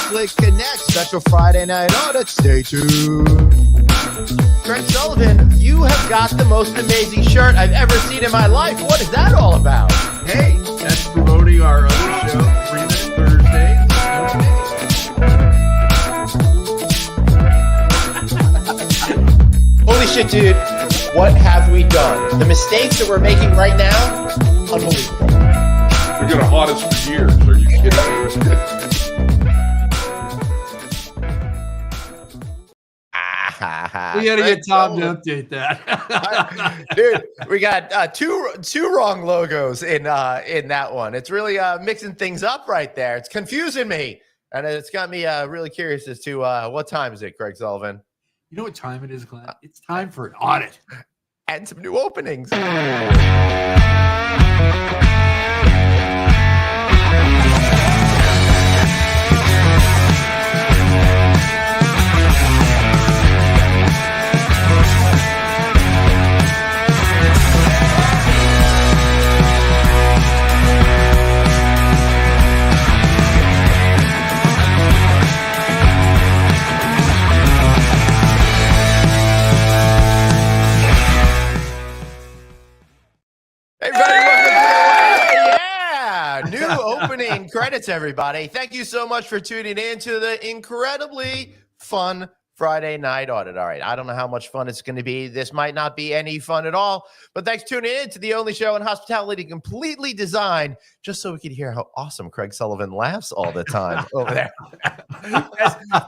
Click Connect, special Friday night audit. Stay tuned. Craig Sullivan, you have got the most amazing shirt I've ever seen in my life. What is that all about? Hey, that's promoting our other show, 3 Minute Thursdays. Holy shit, dude. What have we done? The mistakes that we're making right now, unbelievable. You're going to haunt us for years. Are you kidding me? We got to get Tom to update that. Dude, we got two wrong logos in that one. It's really mixing things up right there. It's confusing me. And it's got me really curious as to what time is it, Craig Sullivan? You know what time it is, Glenn? It's time for an audit. And some new openings. New opening credits, everybody. Thank you so much for tuning in to the incredibly fun Friday night audit. All right, I don't know how much fun it's going to be. This might not be any fun at all, but thanks for tuning in to the only show in hospitality completely designed just so we could hear how awesome Craig Sullivan laughs all the time over there.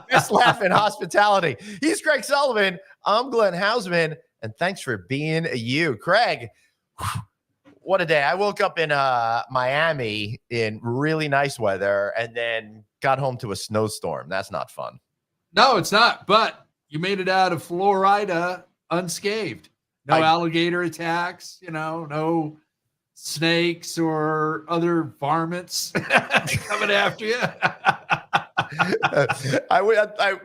best laugh in hospitality. He's Craig Sullivan. I'm Glenn Hausman, and thanks for being you. Craig, what a day. I woke up in Miami in really nice weather and then got home to a snowstorm. That's not fun. No, it's not. But you made it out of Florida unscathed. No alligator attacks, no snakes or other varmints coming after you. I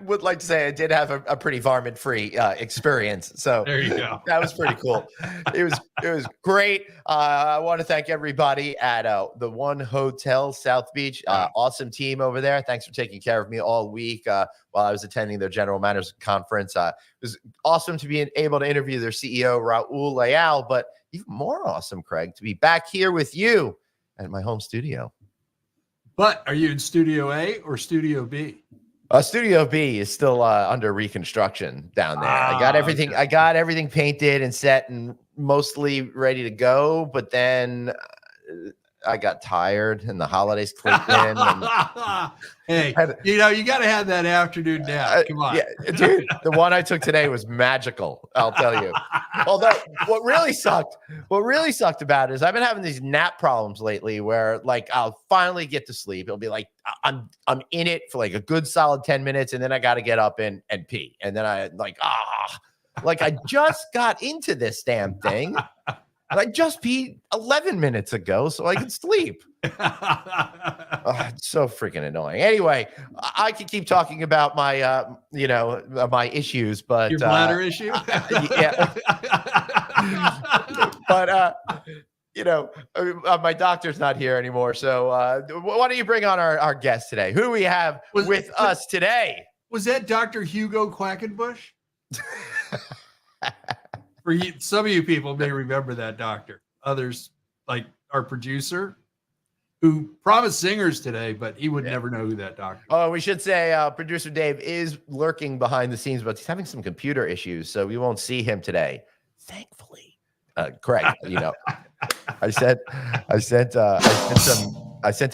would like to say I did have a pretty varmint-free experience. So there you go. That was pretty cool. It was great. I want to thank everybody at the One Hotel South Beach. Awesome team over there. Thanks for taking care of me all week while I was attending their general managers conference. It was awesome to be able to interview their CEO, Raul Leal, but even more awesome, Craig, to be back here with you at my home studio. But are you in Studio A or Studio B? Studio B is still under reconstruction down there. I got everything. Okay. I got everything painted and set and mostly ready to go. But then I got tired and the holidays clicked in. And hey, you got to have that afternoon nap. Come on, yeah, dude. The one I took today was magical. I'll tell you. Although what really sucked about it is I've been having these nap problems lately, where like I'll finally get to sleep. It'll be like I'm in it for like a good solid 10 minutes, and then I got to get up and pee, and then I I just got into this damn thing. And I just peed 11 minutes ago so I could sleep. It's so freaking annoying. Anyway, I could keep talking about my, my issues, but your bladder issue. Yeah. But my doctor's not here anymore. So why don't you bring on our guest today? Who do we have with us today? Was that Dr. Hugo Quackenbush? For you, some of you people may remember that doctor. Others, like our producer, who promised singers today, but he would never know who that doctor was. Oh, we should say producer Dave is lurking behind the scenes, but he's having some computer issues, so we won't see him today. Thankfully. Craig, I sent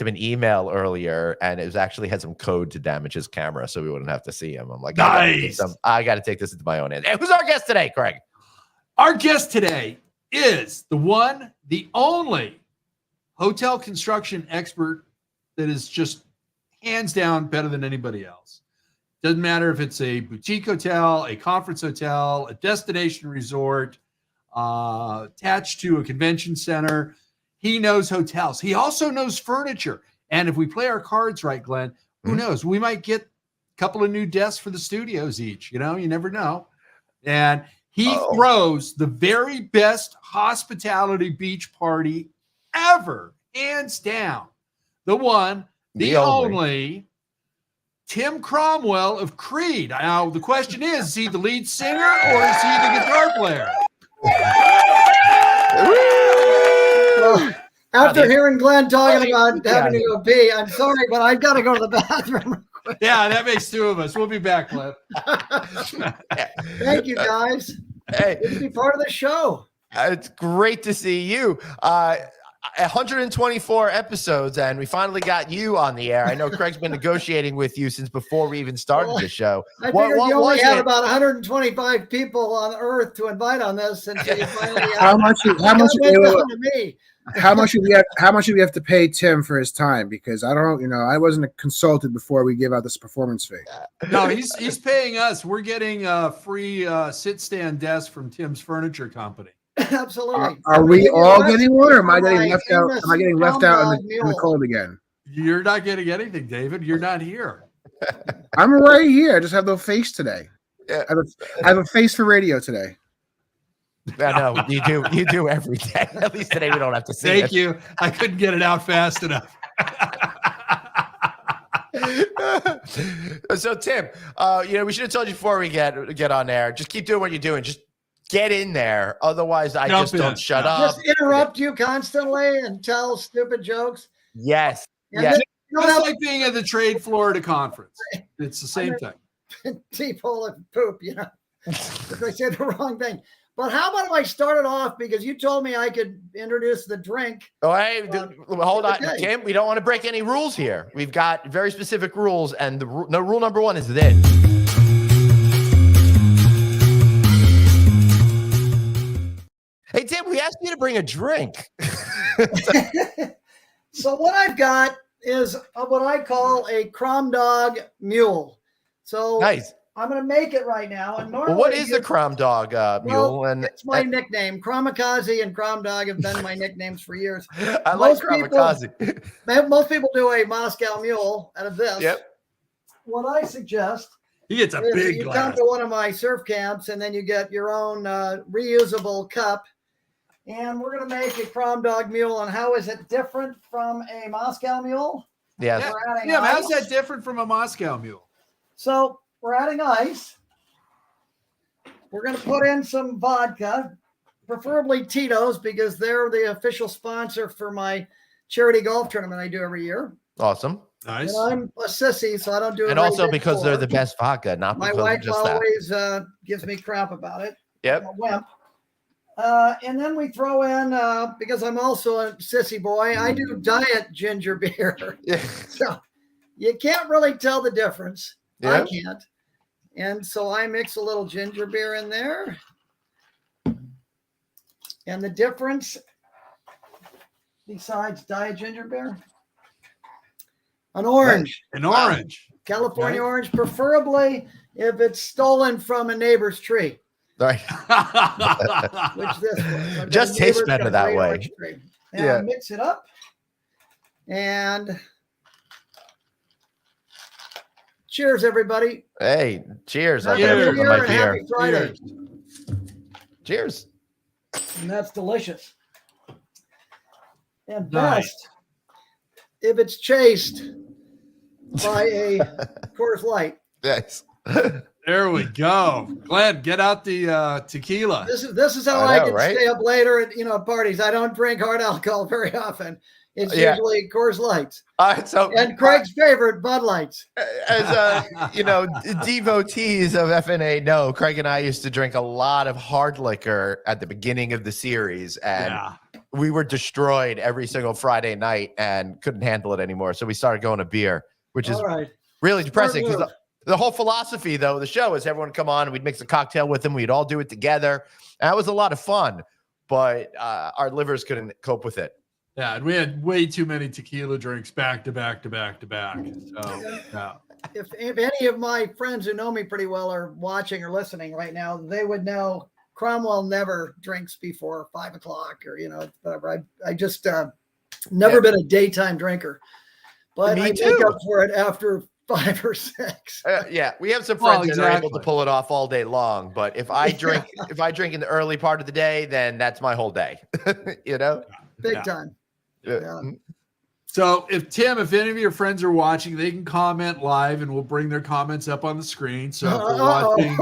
him an email earlier, and it was actually had some code to damage his camera, so we wouldn't have to see him. I'm like, nice. I got to take this into my own hands. Hey, who's our guest today, Craig? Our guest today is the one, the only hotel construction expert that is just hands down better than anybody else. Doesn't matter if it's a boutique hotel, a conference hotel, a destination resort, attached to a convention center. He knows hotels. He also knows furniture. And if we play our cards right, Glenn, who knows? We might get a couple of new desks for the studios each. You never know. And he throws the very best hospitality beach party ever, hands down. The one, the only Tim Cromwell of Creed. Now, the question is he the lead singer or is he the guitar player? Well, after hearing Glenn talking about having to go pee, I'm sorry, but I've got to go to the bathroom. Yeah, that makes two of us. We'll be back, Cliff. Thank you, guys. Hey, Good to be part of the show. it's great to see you. 124 episodes, and we finally got you on the air. I know Craig's been negotiating with you since before we even started the show. I figured you only was have it? about 125 people on Earth to invite on this, and so you finally How much went down to me. How much do we have to pay Tim for his time? Because I don't, I wasn't consulted before we give out this performance fee. No, he's paying us. We're getting a free sit-stand desk from Tim's Furniture Company. Absolutely. Are we all getting one, or am I My getting left out? Am I getting left out in the cold again? You're not getting anything, David. You're not here. I'm right here. I just have no face today. Yeah. I have a face for radio today. No, you do every day. At least today we don't have to see Thank you. I couldn't get it out fast enough. So Tim, we should have told you before we get on there. Just keep doing what you're doing. Just get in there. Otherwise, I Jump just in. don't shut up. Just interrupt you constantly and tell stupid jokes. Yes. And Yes. then you don't Just have like being at the Trade Florida conference. It's the same thing. a deep hole of poop, if I say the wrong thing. But how about if I started off, because you told me I could introduce the drink. Oh, hey, hold on, Okay. Tim. We don't want to break any rules here. We've got very specific rules, and rule number one is this. Hey, Tim, we asked you to bring a drink. So what I've got is what I call a Crom Dog Mule. So Nice. I'm going to make it right now. And normally, Well, what is the Crom Dog mule? And it's my nickname. Kromakazi and Crom Dog have been my nicknames for years. I like most people- Kromakazi. Most people do a Moscow Mule out of this. Yep. What I suggest He gets a is big you come glass. to one of my surf camps and then you get your own reusable cup. And we're going to make a Crom Dog Mule. And how is it different from a Moscow Mule? Yes. We're adding Yeah, how's ice. that different from a Moscow Mule? So we're adding ice. We're going to put in some vodka, preferably Tito's, because they're the official sponsor for my charity golf tournament I do every year. Awesome. Nice. And I'm a sissy, so I don't do it. And very also big because they're pour. the best vodka, not My because of wife just that. always gives me crap about it. Yep. I'm a wimp. And then we throw in, because I'm also a sissy boy, I do diet ginger beer. Yeah. So you can't really tell the difference. I Yep. can't. And so I mix a little ginger beer in there. And the difference, besides diet ginger beer, an orange, An orange. California Okay. orange, preferably if it's stolen from a neighbor's tree, Right. which this was. I've got Just a tastes neighbor's better got a that great way. orange tree. And Yeah. I mix it up. And cheers, everybody. Hey, cheers. Happy I'll New never Year my and beer. happy Friday. Cheers. And that's delicious. And Nice. best if it's chased by a Coors Light. Yes. There we go. Glenn, get out the tequila. This is how I I know, can right? stay up later at parties. I don't drink hard alcohol very often. It's Yeah. usually Coors Lights All right. So, and Craig's favorite Bud Lights. as devotees of FNA know, Craig and I used to drink a lot of hard liquor at the beginning of the series, and Yeah. we were destroyed every single Friday night and couldn't handle it anymore. So we started going to beer, which is All right. really depressing because move. the whole philosophy, though, of the show is everyone would come on and we'd mix a cocktail with them. We'd all do it together. And that was a lot of fun, but our livers couldn't cope with it. Yeah, and we had way too many tequila drinks back to back to back to back. So, yeah. If any of my friends who know me pretty well are watching or listening right now, they would know Cromwell never drinks before 5 o'clock or whatever. I just never been a daytime drinker, but Me I too. make up for it after 5 or 6. Yeah, we have some Well, friends that are able to exactly. pull it off all day long. But if I drink, if I drink in the early part of the day, then that's my whole day. Big Yeah. time. Yeah. Yeah. So if any of your friends are watching, they can comment live and we'll bring their comments up on the screen. So if we're watching,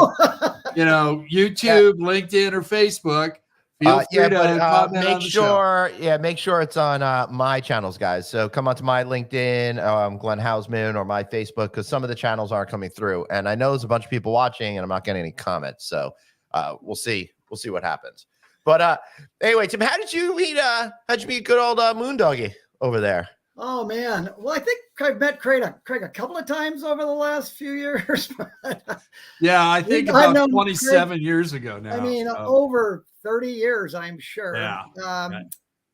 YouTube, LinkedIn, or Facebook, feel free to comment on the show. Make sure it's on my channels, guys. So come onto my LinkedIn, Glenn Hausman, or my Facebook, because some of the channels aren't coming through. And I know there's a bunch of people watching and I'm not getting any comments. So we'll see. We'll see what happens. But anyway, Tim, how did you meet good old Moondoggy over there? Oh man, well, I think I've met Craig a couple of times over the last few years. Yeah, I think about 27 years ago now. I mean, over 30 years, I'm sure. Yeah.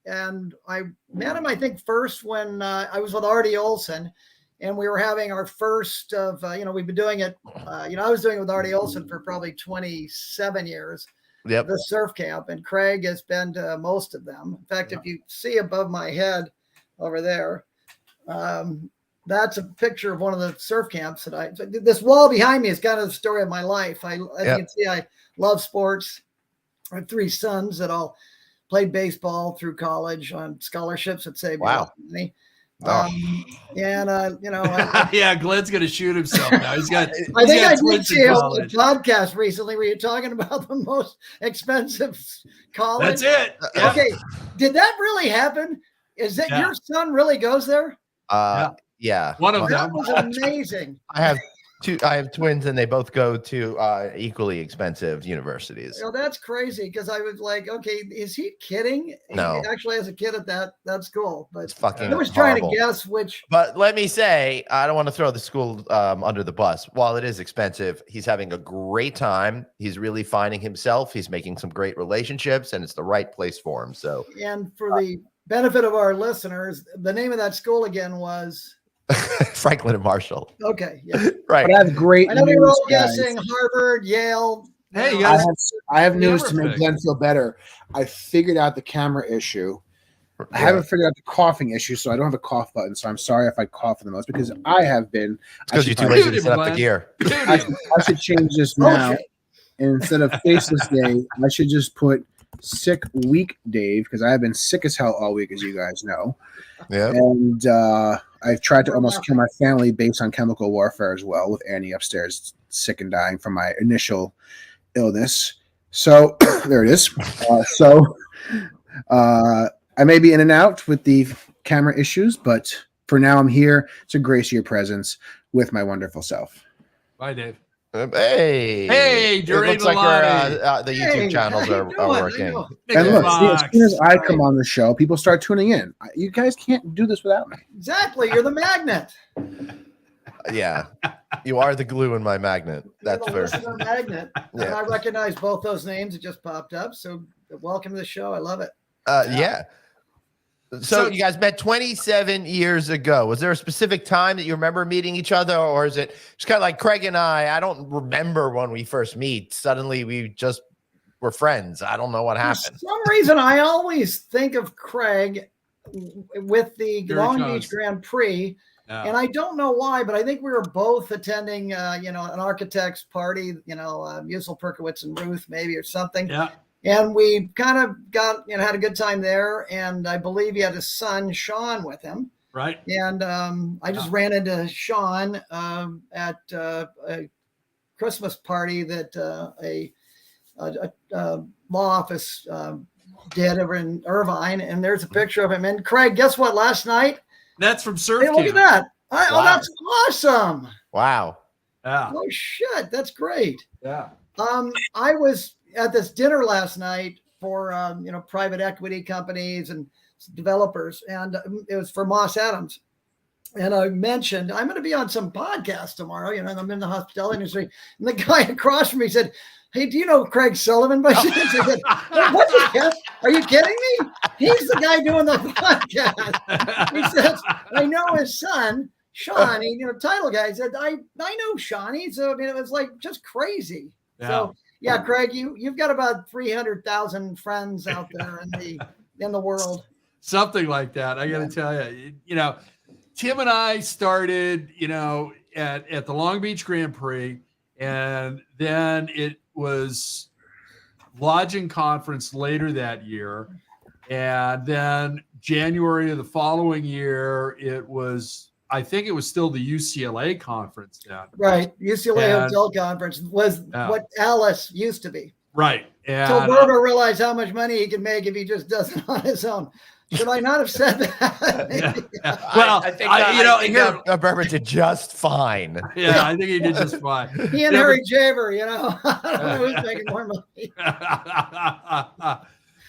And I met him, I think, first when I was with Artie Olson, and we were having our first of, we've been doing it. I was doing it with Artie Olson for probably 27 years. Yep. The surf camp, and Craig has been to most of them. In fact, if you see above my head over there, that's a picture of one of the surf camps this wall behind me is kind of the story of my life. As you can see, I love sports. I have 3 sons that all played baseball through college on scholarships at Save Money. Yeah, Glenn's gonna shoot himself now. I think I did see a podcast recently where you're talking about the most expensive college. That's it. Okay, did that really happen? Is that your son really goes there? Yeah. One of them. That was amazing. I have twins, and they both go to equally expensive universities. That's crazy, because I was like, okay, is he kidding? No. He actually has a kid at that school, but it's fucking I was horrible. trying to guess which. But let me say, I don't want to throw the school under the bus. While it is expensive, he's having a great time. He's really finding himself. He's making some great relationships, and it's the right place for him. So, and for the benefit of our listeners, the name of that school again was Franklin and Marshall. Okay, yeah, right. But I have great. I know we were all guys. guessing Harvard, Yale. Hey, I have news to make Glenn feel better. I figured out the camera issue. I haven't figured out the coughing issue, so I don't have a cough button. So I'm sorry if I cough in the most, because I have been. Because you're too lazy to set up the gear. I should change this now. And instead of Faceless Day, I should just put Sick Week Dave, because I have been sick as hell all week, as you guys know. Yeah. And I've tried to almost kill my family based on chemical warfare as well, with Annie upstairs sick and dying from my initial illness. So there it is. I may be in and out with the camera issues, but for now I'm here to grace your presence with my wonderful self. Bye, Dave. Hey, it looks like the YouTube channels are working. And look, as soon as I come on the show, people start tuning in. You guys can't do this without me. Exactly, you're the magnet. Yeah, you are the glue in my magnet. That's for sure. Magnet. Yeah. And I recognize both those names that just popped up. So welcome to the show. I love it. Yeah. So you guys met 27 years ago. Was there a specific time that you remember meeting each other, or is it just kind of like Craig and I don't remember when we first meet. Suddenly we just were friends. I don't know what happened. For some reason, I always think of Craig with the Long Beach Grand Prix. Yeah. And I don't know why, but I think we were both attending, an architect's party, Musil Perkowitz and Ruth maybe, or something. Yeah. And we kind of had a good time there. And I believe he had his son, Sean, with him. Right. And I just ran into Sean at a Christmas party that a law office did over in Irvine. And there's a picture of him. And Craig, guess what? Last night. That's from Surf Camp. Look at that. Wow. Oh, that's awesome. Wow. Yeah. Oh, shit. That's great. Yeah. I was at this dinner last night for private equity companies and developers, and it was for Moss Adams. And I mentioned I'm going to be on some podcast tomorrow. I'm in the hospitality industry, and the guy across from me said, "Hey, do you know Craig Sullivan?" By chance? I said, "What? Are you kidding me? He's the guy doing the podcast." He says, "I know his son, Sean. Title guy." He said, "I know Shawnee." So it was like just crazy. Yeah. So. Yeah, Craig, you've got about 300,000 friends out there in the world. Something like that. I got to tell you, Tim and I started, at the Long Beach Grand Prix, and then it was lodging conference later that year. And then January of the following year, I think it was still the UCLA conference then. Right. UCLA And- Hotel Conference was what Alice used to be. Right. Until And Berber realized how much money he can make if he just does it on his own. Should I not have said that? well, I think Berber did just fine. Yeah, I think he did just fine. He and Harry Javer, I don't know who's making more money.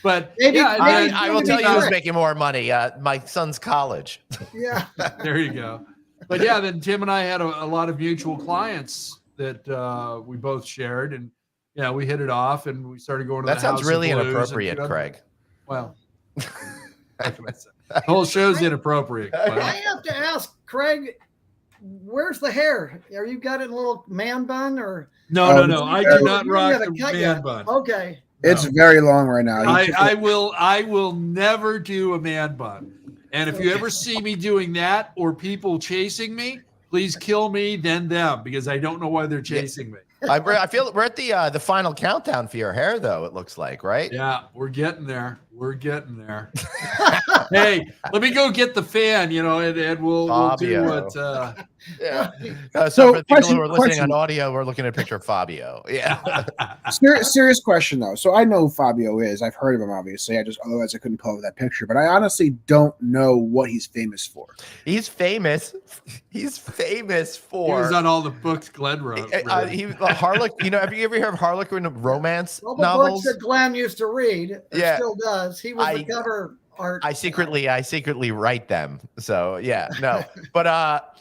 But Maybe I will tell you who's correct. making more money. My son's college. Yeah. there you go. But yeah, then Tim and I had a lot of mutual clients that we both shared, and we hit it off, and we started going to That the sounds House really of Blues inappropriate, and Craig. Well, the whole show's inappropriate. I have to ask, Craig, where's the hair? Are you got it in a little man bun or? No. I do not rock the man bun. Okay. It's very long right now. I will never do a man bun. And if you ever see me doing that or people chasing me, please kill me, then them, because I don't know why they're chasing me. I feel we're at the final countdown for your hair, though. It looks like, right? Yeah, we're getting there. Hey, let me go get the fan, and we'll do what. Yeah. So, So for the people who are question. listening on audio, we're looking at a picture of Fabio. Yeah. Serious question though. So I know who Fabio is. I've heard of him, obviously. Otherwise I couldn't pull over that picture. But I honestly don't know what he's famous for. He's famous. He's famous He for. was on all the books Glenn wrote. Harlequin. Have you ever heard of Harlequin romance All the novels? books that Glenn used to read, or Yeah. still does. He was the cover art. I secretly write them. So yeah, no. But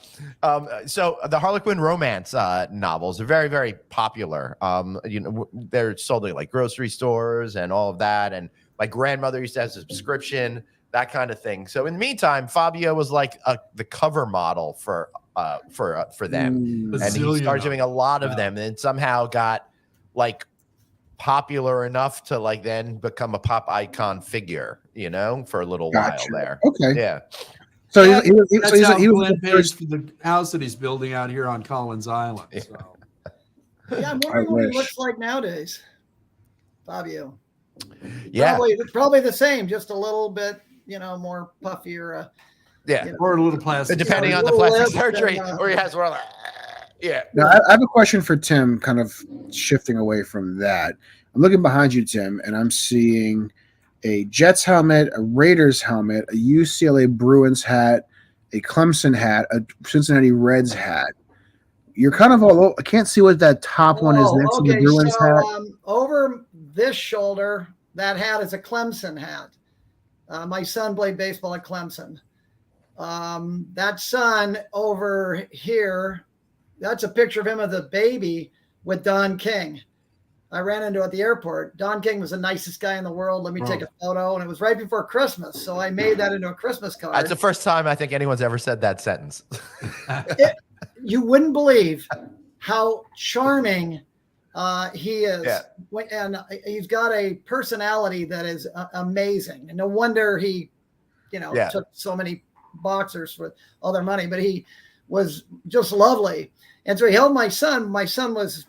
so the Harlequin romance novels are very, very popular. They're sold at like grocery stores and all of that. And my grandmother used to have a subscription, that kind of thing. So in the meantime, Fabio was like the cover model for them. And he started doing a lot of them, and somehow got like popular enough to like then become a pop icon figure, for a little while there. Okay. Yeah. So That's how he was Glenn the pays first. for the house that he's building out here on Collins Island. So. Yeah, I'm wondering what he wish. looks like nowadays. Fabio. Yeah. Probably the same, just a little bit, more puffier. Yeah. Or a little plastic. Depending on the little plastic lip surgery, and, or he has one. Yeah. Now I have a question for Tim, kind of shifting away from that. I'm looking behind you, Tim, and I'm seeing a Jets helmet, a Raiders helmet, a UCLA Bruins hat, a Clemson hat, a Cincinnati Reds hat. You're kind of all over. I can't see what that top one is next to the Bruins hat. Over this shoulder, that hat is a Clemson hat. My son played baseball at Clemson. That son over here, that's a picture of him as a baby with Don King. I ran into at the airport. Don King was the nicest guy in the world. Let me take a photo. And it was right before Christmas. So I made that into a Christmas card. That's the first time I think anyone's ever said that sentence. You wouldn't believe how charming he is. Yeah. And he's got a personality that is amazing. And no wonder he, took so many boxers with all their money, but he was just lovely. And so he held my son. My son was,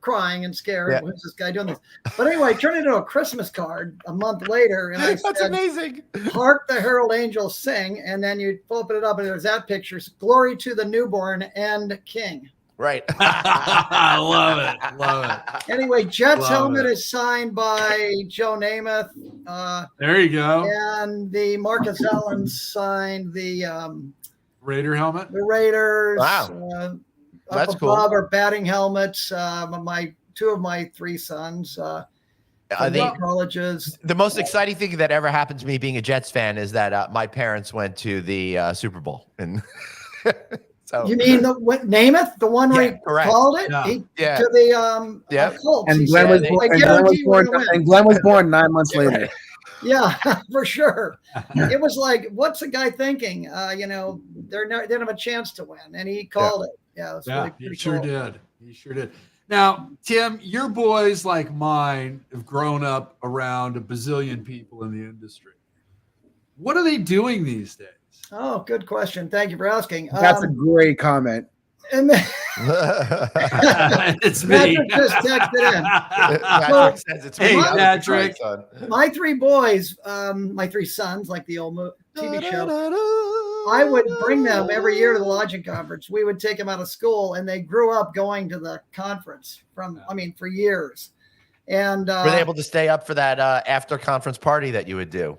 crying and scared. Yeah. What's this guy doing this? But anyway, I turned it into a Christmas card a month later. And I That's said, amazing. "Hark the Herald Angels sing." And then you open it up and there's that picture. Glory to the newborn and king. Right. I love it. Anyway, Jets Love helmet it. is signed by Joe Namath. There you go. And the Marcus Allen signed the Raider helmet. Raiders. Wow. Up That's above cool. are batting helmets. Two of my three sons from colleges. The most exciting thing that ever happened to me being a Jets fan is that my parents went to the Super Bowl. And so You mean Namath, the one where he correct. called it? Yeah. To the Colts. And He Glenn, said, was born, "I and, Glenn was guarantee we're born, gonna win." and Glenn was born 9 months later. Yeah, for sure. It was like, what's the guy thinking? They didn't have a chance to win, and he called it. Yeah, it was really He pretty sure cool. did. He sure did. Now, Tim, your boys like mine have grown up around a bazillion people in the industry. What are they doing these days? Oh, good question. Thank you for asking. That's a great comment. And then It's me. Patrick just texted in. Patrick says it's me. Hey, That was the Patrick. son. My three boys, my three sons, like the old TV show, I would bring them every year to the lodging conference. We would take them out of school, and they grew up going to the conference for years. And Were they able to stay up for that after conference party that you would do?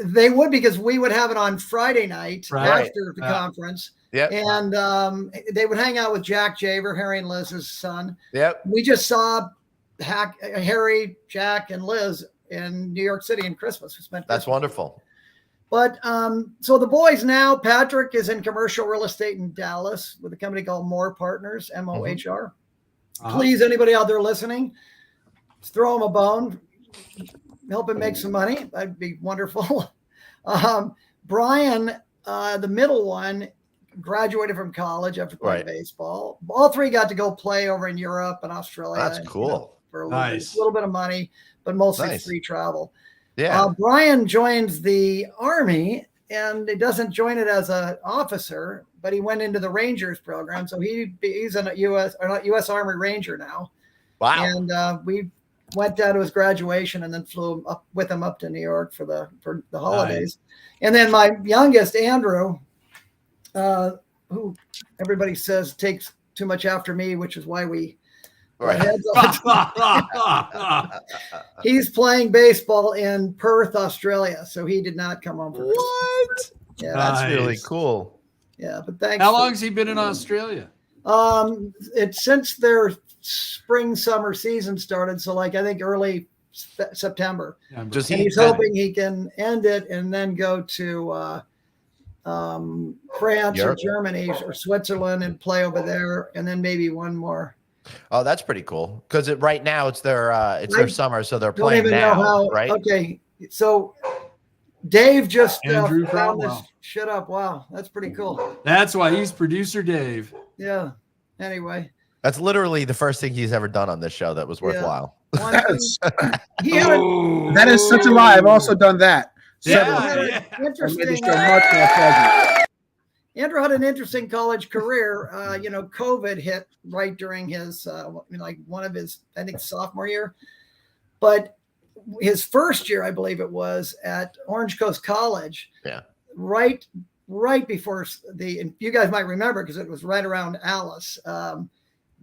they would, because we would have it on Friday night Right. after the conference. Yep. And they would hang out with Jack Javer, Harry and Liz's son. Yep. We just saw Harry, Jack, and Liz in New York City in Christmas. We spent That's Christmas. wonderful. But so the boys now, Patrick is in commercial real estate in Dallas with a company called Mohr Partners, MOHR. Please, anybody out there listening, just throw him a bone, help him make some money. That'd be wonderful. Brian, the middle one, graduated from college after playing baseball. All three got to go play over in Europe and Australia. That's cool. For a Nice. little bit of money, but mostly free travel. Yeah. Brian joins the Army, and he doesn't join it as an officer, but he went into the Rangers program. So he's a U.S. Army Ranger now. Wow. And we went down to his graduation and then flew up with him up to New York for the holidays. Nice. And then my youngest, Andrew, who everybody says takes too much after me, which is why we he's playing baseball in Perth, Australia, so he did not come home for Christmas. What? Yeah, that's really cool. Yeah, but thanks. How long has he been in Australia? It's since their summer season started, so I think early September. Yeah, he's hoping he can end it and then go to France or Germany or Switzerland and play over there, and then maybe one more. Oh, that's pretty cool. Because right now it's their summer, so they're playing don't even now, know how, right? Okay, so Dave just Andrew found this Cromwell. shit up. Wow, that's pretty cool. That's why he's producer Dave. Yeah. Anyway, that's literally the first thing he's ever done on this show that was worthwhile. That is such a lie. I've also done that. Interesting. Andrew had an interesting college career. COVID hit right during his, one of his, I think, sophomore year. But his first year, I believe it was, at Orange Coast College. Yeah. Right before you guys might remember because it was right around Alice.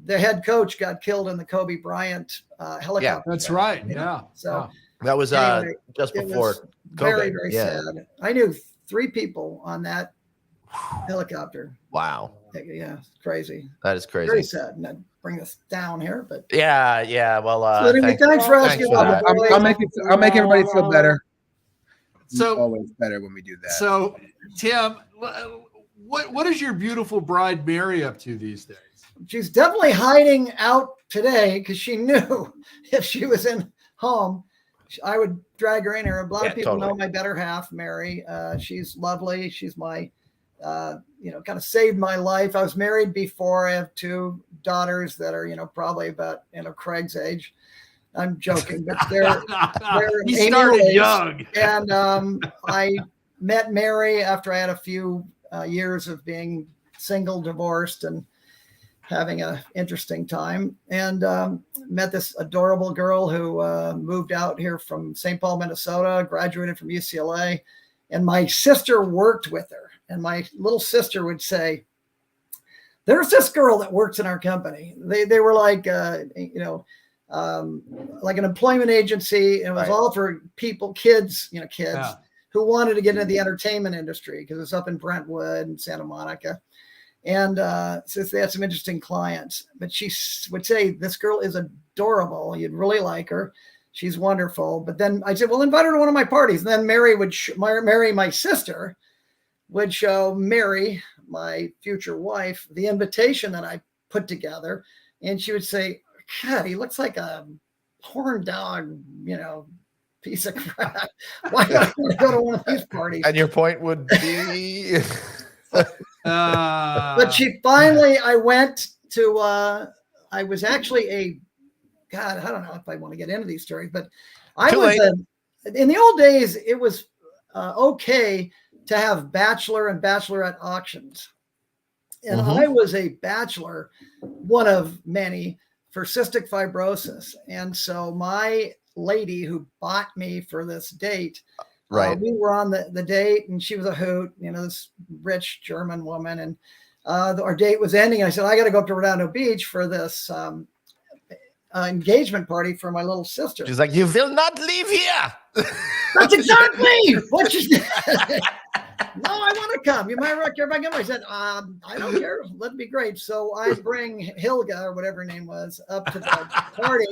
The head coach got killed in the Kobe Bryant helicopter. Yeah, that's right. Yeah. So that was anyway, just before COVID. Very, very sad. I knew 3 people on that helicopter. Wow. Yeah, it's crazy. That is crazy. Very sad. And I'd bring us down here, but yeah. Well, so anyway, thanks for asking about the boys. I'll make everybody feel better. So it's always better when we do that. So, Tim, what is your beautiful bride Mary up to these days? She's definitely hiding out today because she knew if she was in home, I would drag her in here. A lot of people know my better half, Mary. She's lovely. She's my, kind of saved my life. I was married before. I have 2 daughters that are, probably about, Craig's age. I'm joking, but they're he started young. And I met Mary after I had a few years of being single, divorced, and having an interesting time, and met this adorable girl who moved out here from St. Paul, Minnesota, graduated from UCLA, and my sister worked with her. And my little sister would say, there's this girl that works in our company. They were like, like an employment agency. And it was all for kids who wanted to get into the entertainment industry because it's up in Brentwood and Santa Monica. And since they had some interesting clients, but she would say, this girl is adorable. You'd really like her. She's wonderful. But then I said, well, invite her to one of my parties. And then Mary would my sister would show Mary, my future wife, the invitation that I put together. And she would say, God, he looks like a horn dog, piece of crap. Why do I want to go to one of these parties? And your point would be... But she finally, I went to, I was actually I don't know if I want to get into these stories, but in the old days, it was okay to have bachelor and bachelorette auctions. And I was a bachelor, one of many, for cystic fibrosis. And so my lady who bought me for this date, Right. we were on the date, and she was a hoot, this rich German woman. And our date was ending. I said, I got to go up to Redondo Beach for this engagement party for my little sister. She's like, you will not leave here. That's exactly what she said. No, I want to come. You might care if I come. I said, I don't care. That'd be great. So I bring Hilga, or whatever her name was, up to the party,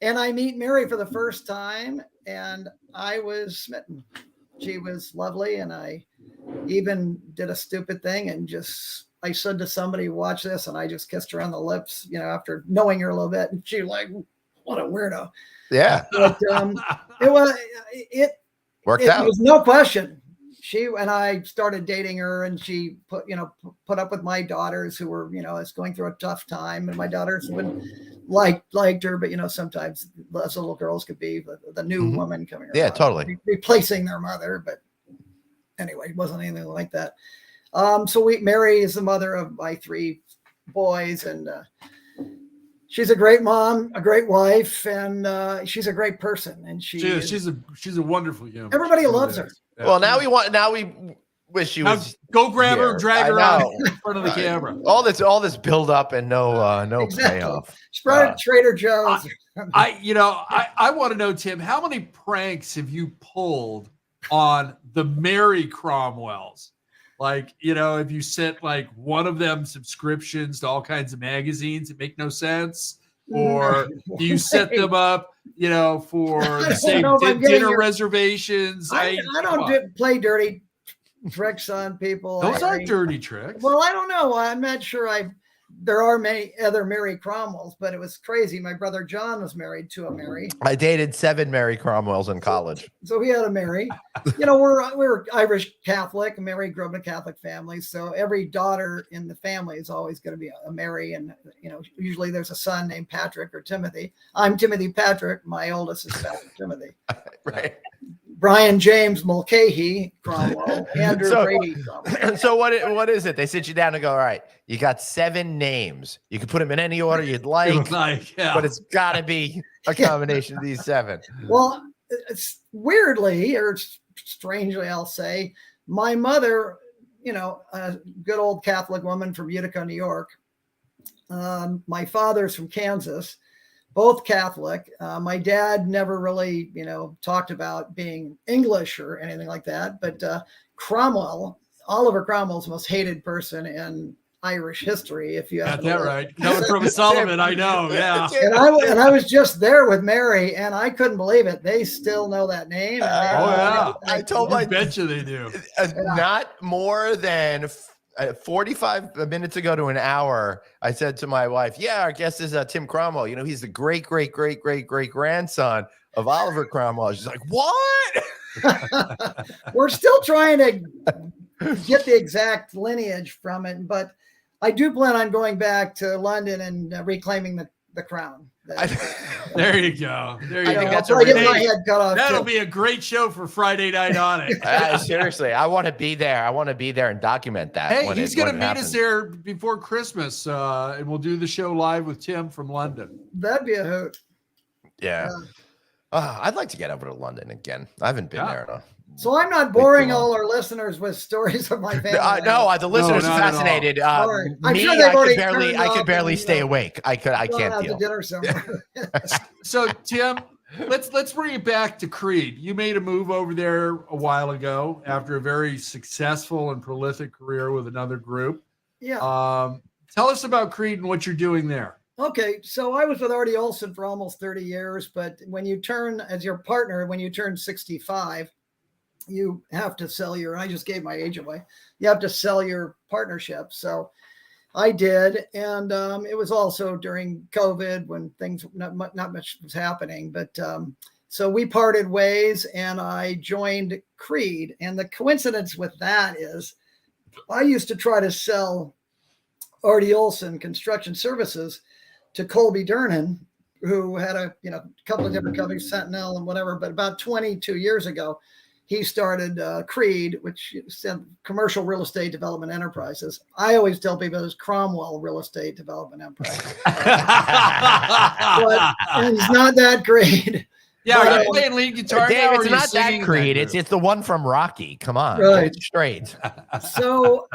and I meet Mary for the first time, and I was smitten. She was lovely, and I even did a stupid thing and I said to somebody, watch this, and I just kissed her on the lips, after knowing her a little bit, and she like, what a weirdo. Yeah. But it Worked out. was no question. She and I started dating her, and she put up with my daughters who were, going through a tough time, and my daughters would liked her, but sometimes as little girls could be the new woman coming around. Yeah, totally. Replacing their mother. But anyway, it wasn't anything like that. So Mary is the mother of my 3 boys, and she's a great mom, a great wife, and she's a great person. And she's a wonderful human. Everybody loves her. Yeah. Well, now we wish she was. Go grab her, drag her out in front of the Right. camera. All this build up and no Exactly. payoff. Spread at Trader Joe's. I want to know, Tim, how many pranks have you pulled on the Mary Cromwells? Like, if you sent like one of them subscriptions to all kinds of magazines that make no sense, or do you set them up, for the same dinner reservations? I don't play dirty tricks on people. Those aren't dirty tricks. Well, I don't know. I'm not sure. There are many other Mary Cromwells, but it was crazy. My brother John was married to a Mary. I dated 7 Mary Cromwells in college. So he had a Mary. We're Irish Catholic. Mary grew up in a Catholic family, so every daughter in the family is always going to be a Mary. And usually there's a son named Patrick or Timothy. I'm Timothy Patrick. My oldest is Patrick Timothy. Right. Brian James Mulcahy Cromwell, Andrew Brady Cromwell. So what is it? They sit you down and go, all right, you got 7 names. You can put them in any order you'd like, but it's got to be a combination of these 7. Well, it's weirdly or strangely, I'll say, my mother, a good old Catholic woman from Utica, New York. My father's from Kansas. Both Catholic. My dad never really, talked about being English or anything like that. But Oliver Cromwell's the most hated person in Irish history. If you have that right, coming from Sullivan, I know. Yeah. And I was just there with Mary, and I couldn't believe it. They still know that name. I told I bet you they do. Not more than 45 minutes ago to an hour, I said to my wife, yeah, our guest is Tim Cromwell. He's the great grandson of Oliver Cromwell. She's like, what? We're still trying to get the exact lineage from it, but I do plan on going back to London and reclaiming the crown. There you go. That'll be a great show for Friday Night Audit. Seriously, I want to be there. I want to be there and document that. Hey, he's going to meet us there before Christmas, and we'll do the show live with Tim from London. That'd be a hoot. Yeah. I'd like to get over to London again. I haven't been there enough. So I'm not boring all our listeners with stories of my family. No, the listeners are fascinated. I'm me, sure I could barely stay awake. I can't deal. To dinner somewhere. So Tim, let's bring it back to Creed. You made a move over there a while ago after a very successful and prolific career with another group. Yeah. Tell us about Creed and what you're doing there. Okay, so I was with Artie Olson for almost 30 years, but when you turn 65, you have to sell I just gave my age away. You have to sell your partnership. So I did. And it was also during COVID when things, not much was happening, but so we parted ways and I joined Creed. And the coincidence with that is I used to try to sell Artie Olson Construction Services to Colby Durnan, who had a couple of different companies, Sentinel and whatever, but about 22 years ago, he started Creed, which said Commercial Real Estate Development Enterprises. I always tell people it's Cromwell Real Estate Development Enterprise. But he's not that great. Yeah, But, are you playing lead guitar Dave, now, or it's are you not that singing in Creed. group? It's the one from Rocky. Come on, Right. get it straight. So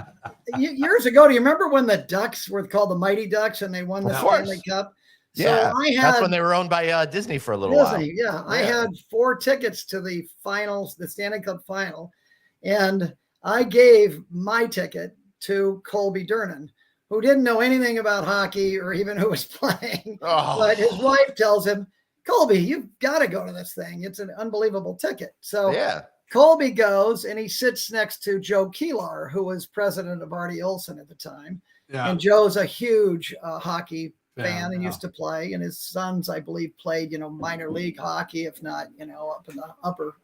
years ago, do you remember when the Ducks were called the Mighty Ducks and they won the Of course. Stanley Cup? So Yeah, I had that's when they were owned by Disney for a little Disney, yeah. I had 4 tickets to the finals, the Stanley Cup final, and I gave my ticket to Colby Durnan, who didn't know anything about hockey or even who was playing. while. But his wife tells him, Colby, you've got to go to this thing. It's an unbelievable ticket. So Yeah. Colby goes and he sits next to Joe Keelar, who was president of Artie Olson at the time. Yeah. And Joe's a huge hockey Yeah, fan and yeah. used to play. And his sons, I believe, played, minor league hockey, if not, up in the upper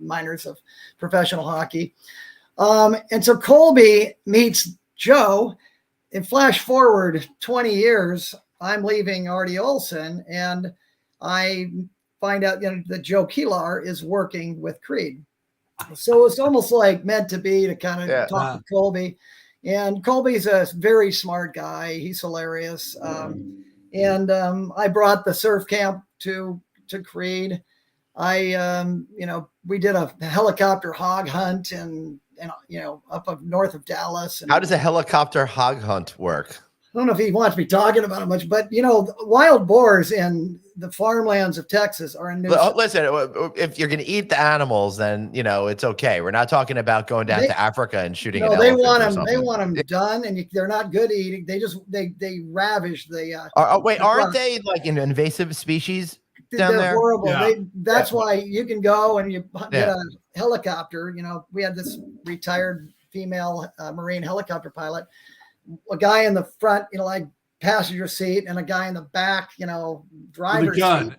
minors of professional hockey. And so Colby meets Joe, and flash forward 20 years, I'm leaving Artie Olson, and I find out that Joe Keelar is working with Creed. So it's almost like meant to be to kind of talk to Colby. And Colby's a very smart guy. He's hilarious. And I brought the surf camp to Creed. We did a helicopter hog hunt and up north of Dallas. And How does a helicopter hog hunt work? I don't know if he wants me talking about it much, but wild boars in the farmlands of Texas are a nuisance. Listen, if you're going to eat the animals, then it's okay. We're not talking about going down to Africa and shooting. No, an they elephant want or them. something. They want them done, and they're not good eating. They just they ravage the. Wait, aren't they like an invasive species down they're there? horrible. Yeah. That's why you can go and you get a helicopter. We had this retired female Marine helicopter pilot, a guy in the front, like passenger seat, and a guy in the back, driver's seat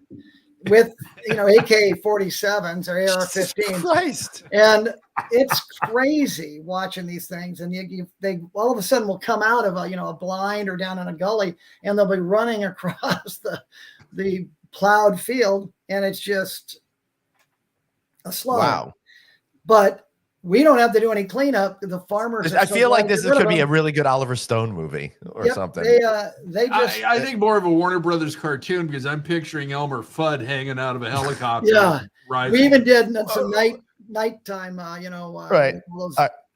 with AK-47s or AR-15s. Christ. And it's crazy watching these things. And they all of a sudden will come out of a blind or down in a gully, and they'll be running across the plowed field, and it's just a slaughter. Wow. But we don't have to do any cleanup. The farmers. I feel like this could be a really good Oliver Stone movie or something. They just. I think more of a Warner Brothers cartoon, because I'm picturing Elmer Fudd hanging out of a helicopter. Yeah. Right. We even did some nighttime. Right. Those,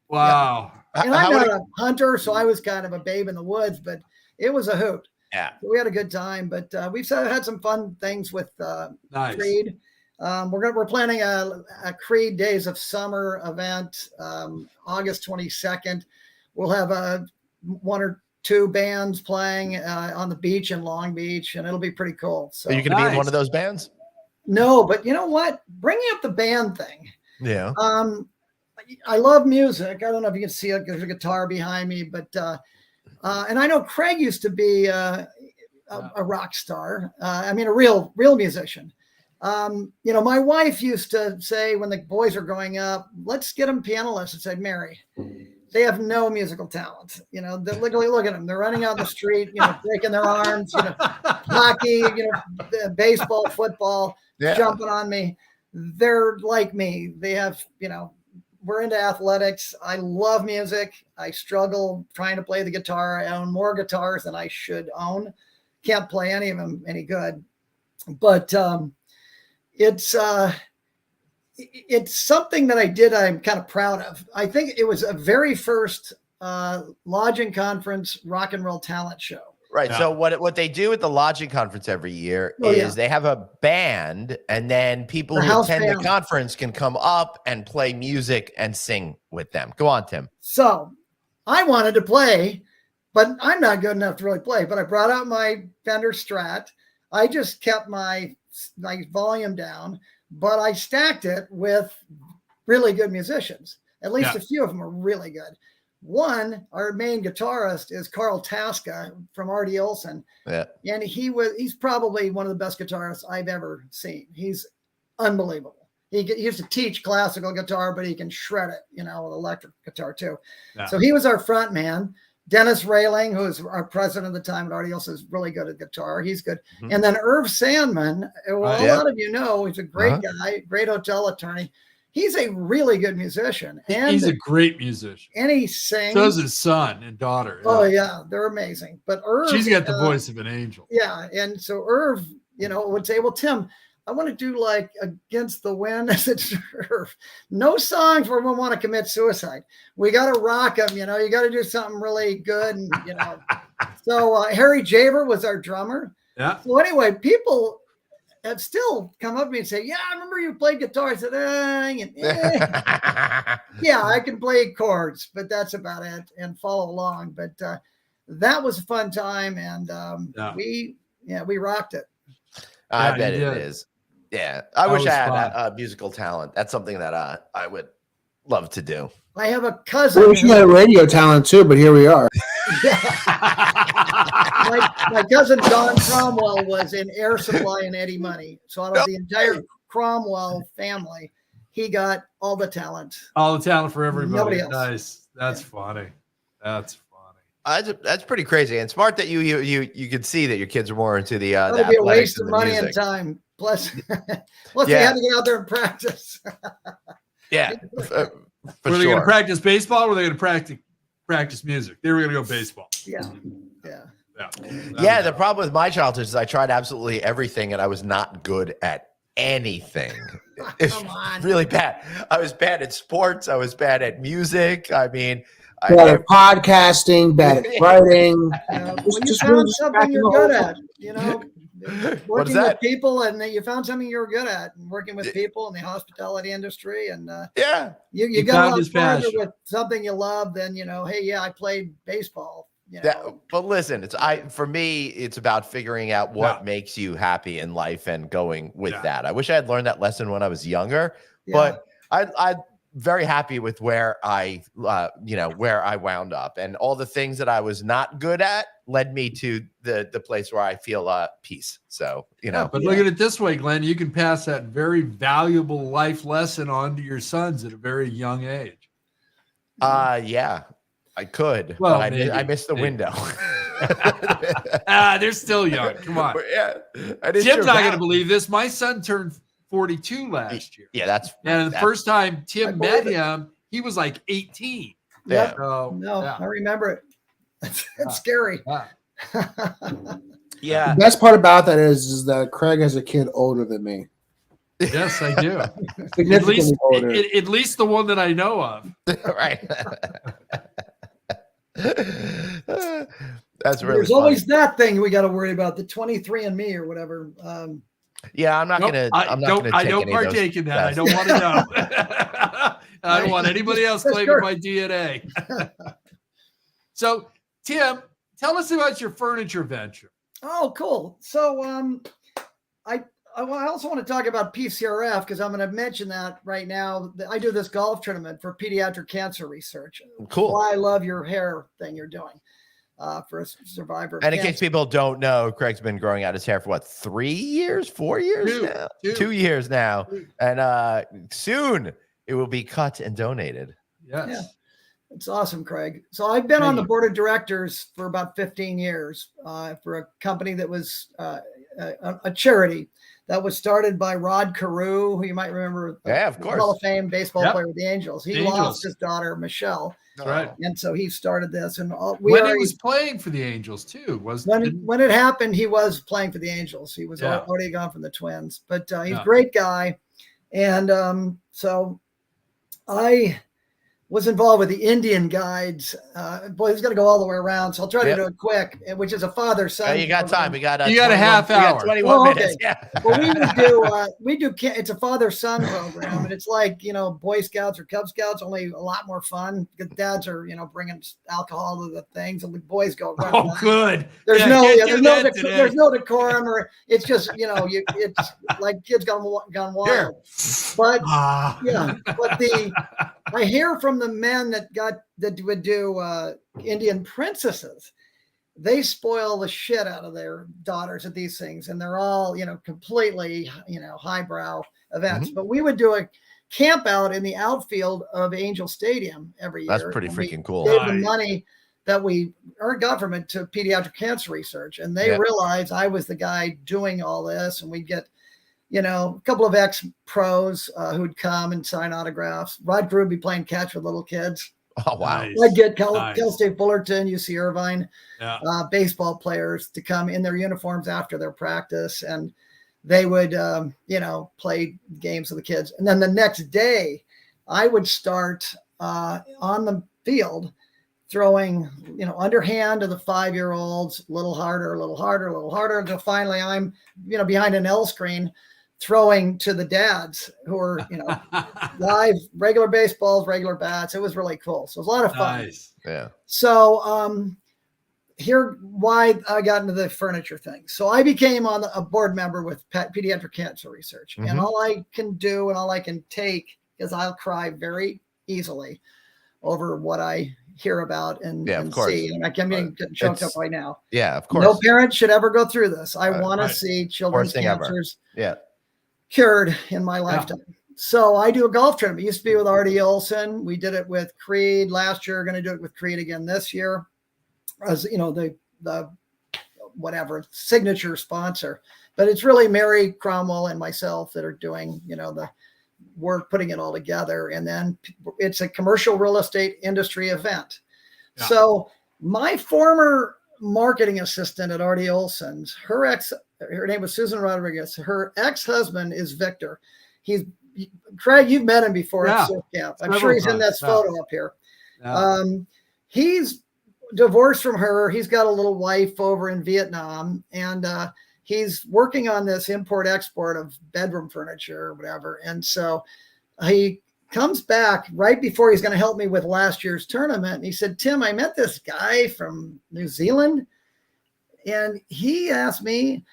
Wow. and I'm not a hunter, so I was kind of a babe in the woods, but it was a hoot. Yeah. We had a good time, but we've had some fun things with Nice. Creed. We're planning a Creed Days of Summer event, August 22nd. We'll have 1 or 2 bands playing on the beach in Long Beach, and it'll be pretty cool. So Are you going to be in one of those bands? No, but you know what? Bringing up the band thing. Yeah. I love music. I don't know if you can see it. There's a guitar behind me, but and I know Craig used to be a rock star. I mean, a real musician. My wife used to say when the boys are growing up, let's get them piano lessons. I'd Mary. They have no musical talent. Look at them. They're running out the street, breaking their arms, hockey, baseball, football, jumping on me. They're like me. They have, we're into athletics. I love music. I struggle trying to play the guitar. I own more guitars than I should own. Can't play any of them any good. But it's something that I did. I'm kind of proud of. I think it was a very first lodging conference rock and roll talent show. Right. Yeah. So what they do at the lodging conference every year is they have a band, and then people who attend the conference can come up and play music and sing with them. Go on, Tim. So I wanted to play, but I'm not good enough to really play. But I brought out my Fender Strat. I just kept my volume down, but I stacked it with really good musicians. At least a few of them are really good. One, our main guitarist is Carl Tasca from Artie Olson. Yeah. And he's probably one of the best guitarists I've ever seen. He's unbelievable. He used to teach classical guitar, but he can shred it, with electric guitar too. Yeah. So he was our front man. Dennis Railing, who is our president at the time at Artie Olson, is really good at guitar. He's good. Mm-hmm. And then Irv Sandman, a lot of you know, he's a great guy, great hotel attorney. he's a really good musician, and He's a great musician. and he sings. So is his son and daughter. Oh yeah, they're amazing. But Irv, She's got the voice of an angel. Yeah, and so Irv, would say, "Well, Tim, I want to do like Against the Wind." I said, "Irv, no songs where we want to commit suicide. We got to rock them. You got to do something really good." And so Harry Javer was our drummer. Yeah. So anyway, people have still come up to me and say, "Yeah, I remember you played guitar." I said, "Yeah, I can play chords, but that's about it, and follow along." But that was a fun time, and we rocked it. I bet it did. is. Yeah, I wish was I had fun. musical talent. That's something that I would love to do. I have a cousin. We wish you had radio talent too, but here we are. My cousin Don Cromwell was in Air Supply and Eddie Money. So out of the entire Cromwell family, he got all the talent. All the talent for everybody. Nobody else. Nice. That's funny. That's funny. That's pretty crazy and smart that you could see that your kids are more into the. That the would be a athletics waste and of the money music. and time. Plus they had to get out there and practice. Yeah, for Were they sure. going to practice baseball or were they going to practice music? They were going to go baseball. Yeah. Yeah, the problem with my childhood is I tried absolutely everything and I was not good at anything. It's Come on. really bad. I was bad at sports. I was bad at music. I mean, Bad at podcasting, bad at writing. When Just you really found just something cracking you're the good whole at, What's working that? with people, and you found something you were good at, and working with people in the hospitality industry, and yeah. you He got found a lot his farther passion. with something you love than hey, yeah, I played baseball. But listen, for me, it's about figuring out what makes you happy in life and going with that. I wish I had learned that lesson when I was younger, but I'm very happy with where I wound up, and all the things that I was not good at led me to the place where I feel peace. So, But look at it this way, Glenn, you can pass that very valuable life lesson on to your sons at a very young age. Yeah, I could. Well, but maybe, I missed the window. They're still young. Come on. Yeah, Tim's not going to believe this. My son turned 42 last year. Yeah, And the first time I Tim believe met it. him, he was like 18. Yeah. So, No, yeah. I remember it. It's scary. Yeah. Yeah. The best part about that is that Craig has a kid older than me. Yes, I do. Significantly older. At least the one that I know of. Right. That's really There's funny. always that thing we got to worry about, the 23andMe or whatever. Yeah, I'm not Nope, gonna. I I'm not don't. gonna I take don't any of those partake in that. I tests. don't want to know. I don't want anybody else That's claiming sure. my DNA. So, Tim, tell us about your furniture venture. Oh, cool. So I also want to talk about PCRF because I'm going to mention that right now. I do this golf tournament for pediatric cancer research. Cool. Why I love your hair thing you're doing for a survivor. of And in case cancer. people don't know, Craig's been growing out his hair for what, 3 years, 4 years Two. now? Two. 2 years now. And soon it will be cut and donated. Yes. Yeah. It's awesome, Craig. So I've been on Thank the you. board of directors for about 15 years for a company that was a charity that was started by Rod Carew, who you might remember. Yeah, of course. Hall of Fame baseball Yep. player with the Angels. He Angels. lost his daughter, Michelle. That's right. And so he started this. And When he was playing for the Angels, too. when it happened, he was playing for the Angels. He was Yeah. already gone from the Twins. But he's Yeah. a great guy. And so I was involved with the Indian guides. Boy, he's going to go all the way around. So I'll try to Yep. do it quick, which is a father-son. You got time. We got You got a 21 half we got hour. 21 Oh, okay. minutes. Yeah. Well, it's a father-son program, and it's like, Boy Scouts or Cub Scouts, only a lot more fun because dads are, bringing alcohol to the things, and the boys go. "Run, Oh, run." good. There's Yeah, no, can't yeah, do there's no, that today. there's no decorum, or it's just, it's like kids gone wild. Here. But Ah. yeah, but I hear from the men that would do Indian princesses. They spoil the shit out of their daughters at these things, and they're all, completely, highbrow events. Mm-hmm. But we would do a camp out in the outfield of Angel Stadium every year. That's pretty and we freaking cool. Gave the Nice. money that we earned government to pediatric cancer research, and they Yeah. realized I was the guy doing all this, and we'd get a couple of ex-pros who'd come and sign autographs. Rod Crew would be playing catch with little kids. Oh, wow. Nice. I'd get Cal Nice. State Fullerton, UC Irvine, Yeah. baseball players to come in their uniforms after their practice, and they would, play games with the kids. And then the next day, I would start on the field throwing, underhand to the 5-year-olds, a little harder, until finally I'm, behind an L screen throwing to the dads who are, live, regular baseballs, regular bats. It was really cool. So it was a lot of fun. Nice. Yeah. So here, why I got into the furniture thing. So I became a board member with Pediatric Cancer Research. And all I can do and all I can take is I'll cry very easily over what I hear about and see. And I'm getting choked up right now. Yeah, of course. No parent should ever go through this. I want to right. see children's cancers cured in my lifetime. So I do a golf tournament. It used to be with Artie Olson. We did it with Creed last year. Going to do it with Creed again this year, as the whatever signature sponsor. But it's really Mary Cromwell and myself that are doing the work, putting it all together, and then it's a commercial real estate industry event. Yeah. So my former marketing assistant at Artie Olson's, her name was Susan Rodriguez. Her ex-husband is Victor. Craig, you've met him before at Surf Camp. I'm sure he's in this photo up here. Yeah. He's divorced from her. He's got a little wife over in Vietnam, and he's working on this import export of bedroom furniture or whatever. And so he comes back right before he's going to help me with last year's tournament. And he said, Tim, I met this guy from New Zealand, and he asked me,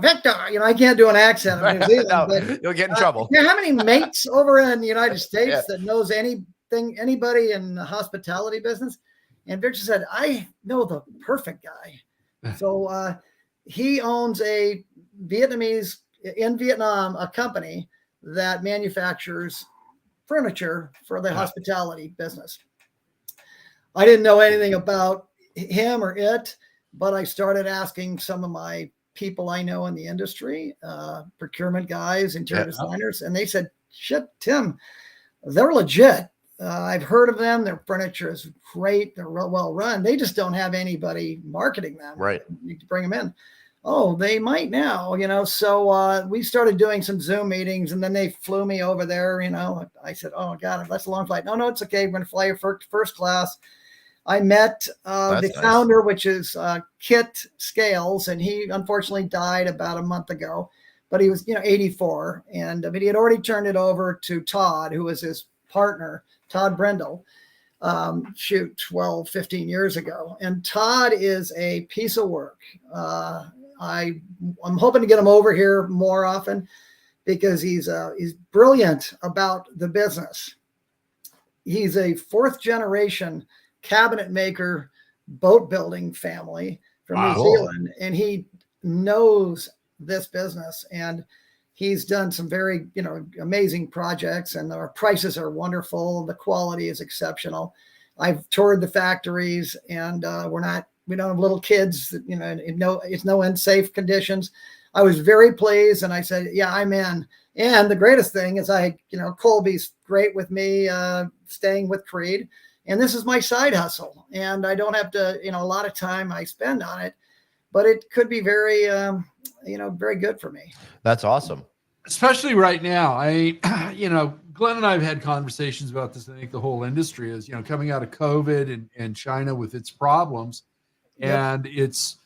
Victor, I can't do an accent of New Zealand, no, but you'll get in trouble. Do you have any mates over in the United States that knows anybody in the hospitality business? And Victor said, I know the perfect guy. So he owns a Vietnamese in Vietnam, a company that manufactures furniture for the hospitality business. I didn't know anything about him or it, but I started asking some of my people I know in the industry, procurement guys, interior designers, and they said, shit, Tim, they're legit. I've heard of them. Their furniture is great. They're real well run. They just don't have anybody marketing them. Right. You need to bring them in. Oh, they might now, So we started doing some Zoom meetings, and then they flew me over there. I said, oh, God, that's a long flight. No, it's okay. We're going to fly you first class. I met the founder, which is Kit Scales, and he unfortunately died about a month ago. But he was, 84, but he had already turned it over to Todd, who was his partner, Todd Brendel, 15 years ago. And Todd is a piece of work. I'm hoping to get him over here more often because he's brilliant about the business. He's a 4th generation cabinet maker, boat building family from New Zealand, and he knows this business, and he's done some very amazing projects, and our prices are wonderful. The quality is exceptional. I've toured the factories, and we don't have little kids that, it's no unsafe conditions. I was very pleased, and I said, yeah, I'm in. And the greatest thing is Colby's great with me, staying with Creed. And this is my side hustle, and I don't have to, a lot of time I spend on it, but it could be very, very good for me. That's awesome. Especially right now. Glenn and I have had conversations about this. I think the whole industry is, coming out of COVID and China with its problems, and it's,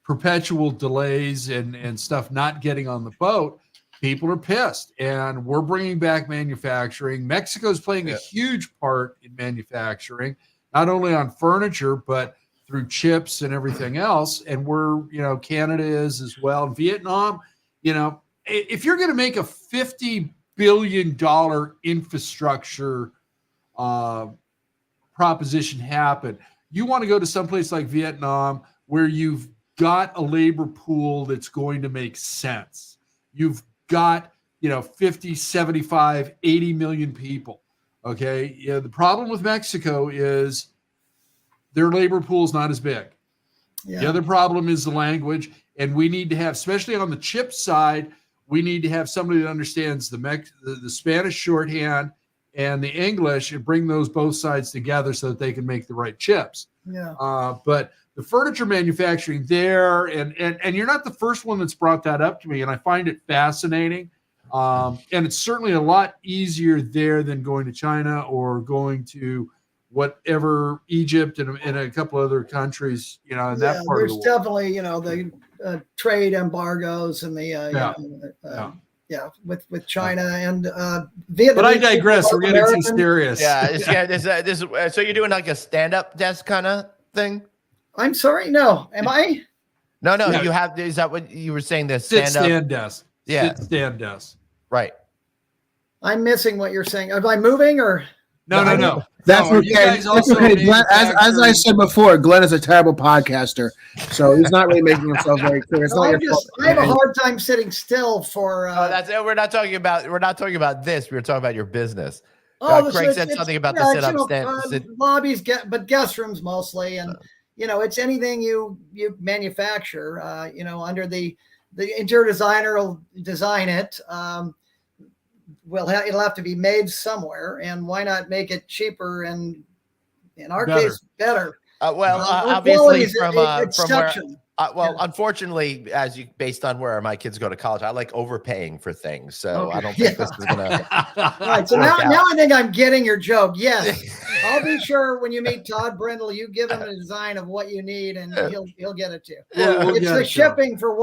perpetual delays and stuff not getting on the boat. People are pissed, and we're bringing back manufacturing. Mexico's playing a huge part in manufacturing, not only on furniture, but through chips and everything else. And we're, Canada is as well. Vietnam, if you're going to make a $50 billion infrastructure proposition happen, you want to go to someplace like Vietnam where you've got a labor pool that's going to make sense. You've got 50, 75, 80 million people. Okay. The problem with Mexico is their labor pool is not as big. The other problem is the language, and we need to have, especially on the chip side, we need to have somebody that understands the Spanish shorthand and the English and bring those both sides together so that they can make the right chips. Yeah. But the furniture manufacturing there, and you're not the first one that's brought that up to me, and I find it fascinating. And it's certainly a lot easier there than going to China or going to whatever Egypt and a couple other countries, in that part of the world. There's definitely, the trade embargos and the with China and Vietnam. But I digress. We're getting too serious. Yeah. So you're doing like a stand-up desk kind of thing? I'm sorry. No, am I? No. Yeah. You have. Is that what you were saying? The Stand desk. Yeah. Stand desk. Right. I'm missing what you're saying. Am I moving or? No. That's No, are okay. you guys That's also okay. Glenn, as I manufacturing- said before, Glenn is a terrible podcaster, so he's not really making himself very clear. It's No, not your fault. I have a hard time sitting still for. That's it. We're not talking about this. We were talking about your business. Craig Craig said something about the sit-up stand. Lobbies, but guest rooms mostly, and it's anything you manufacture. Under the interior designer will design it. It'll have to be made somewhere, and why not make it cheaper and, in our case, better? Obviously from where. exception. Unfortunately, based on where my kids go to college, I like overpaying for things, so I don't think this is gonna. All right, so now I think I'm getting your joke. Yes, I'll be sure when you meet Todd Brindle, you give him a design of what you need, and he'll get it to you. We'll It's get the it. shipping for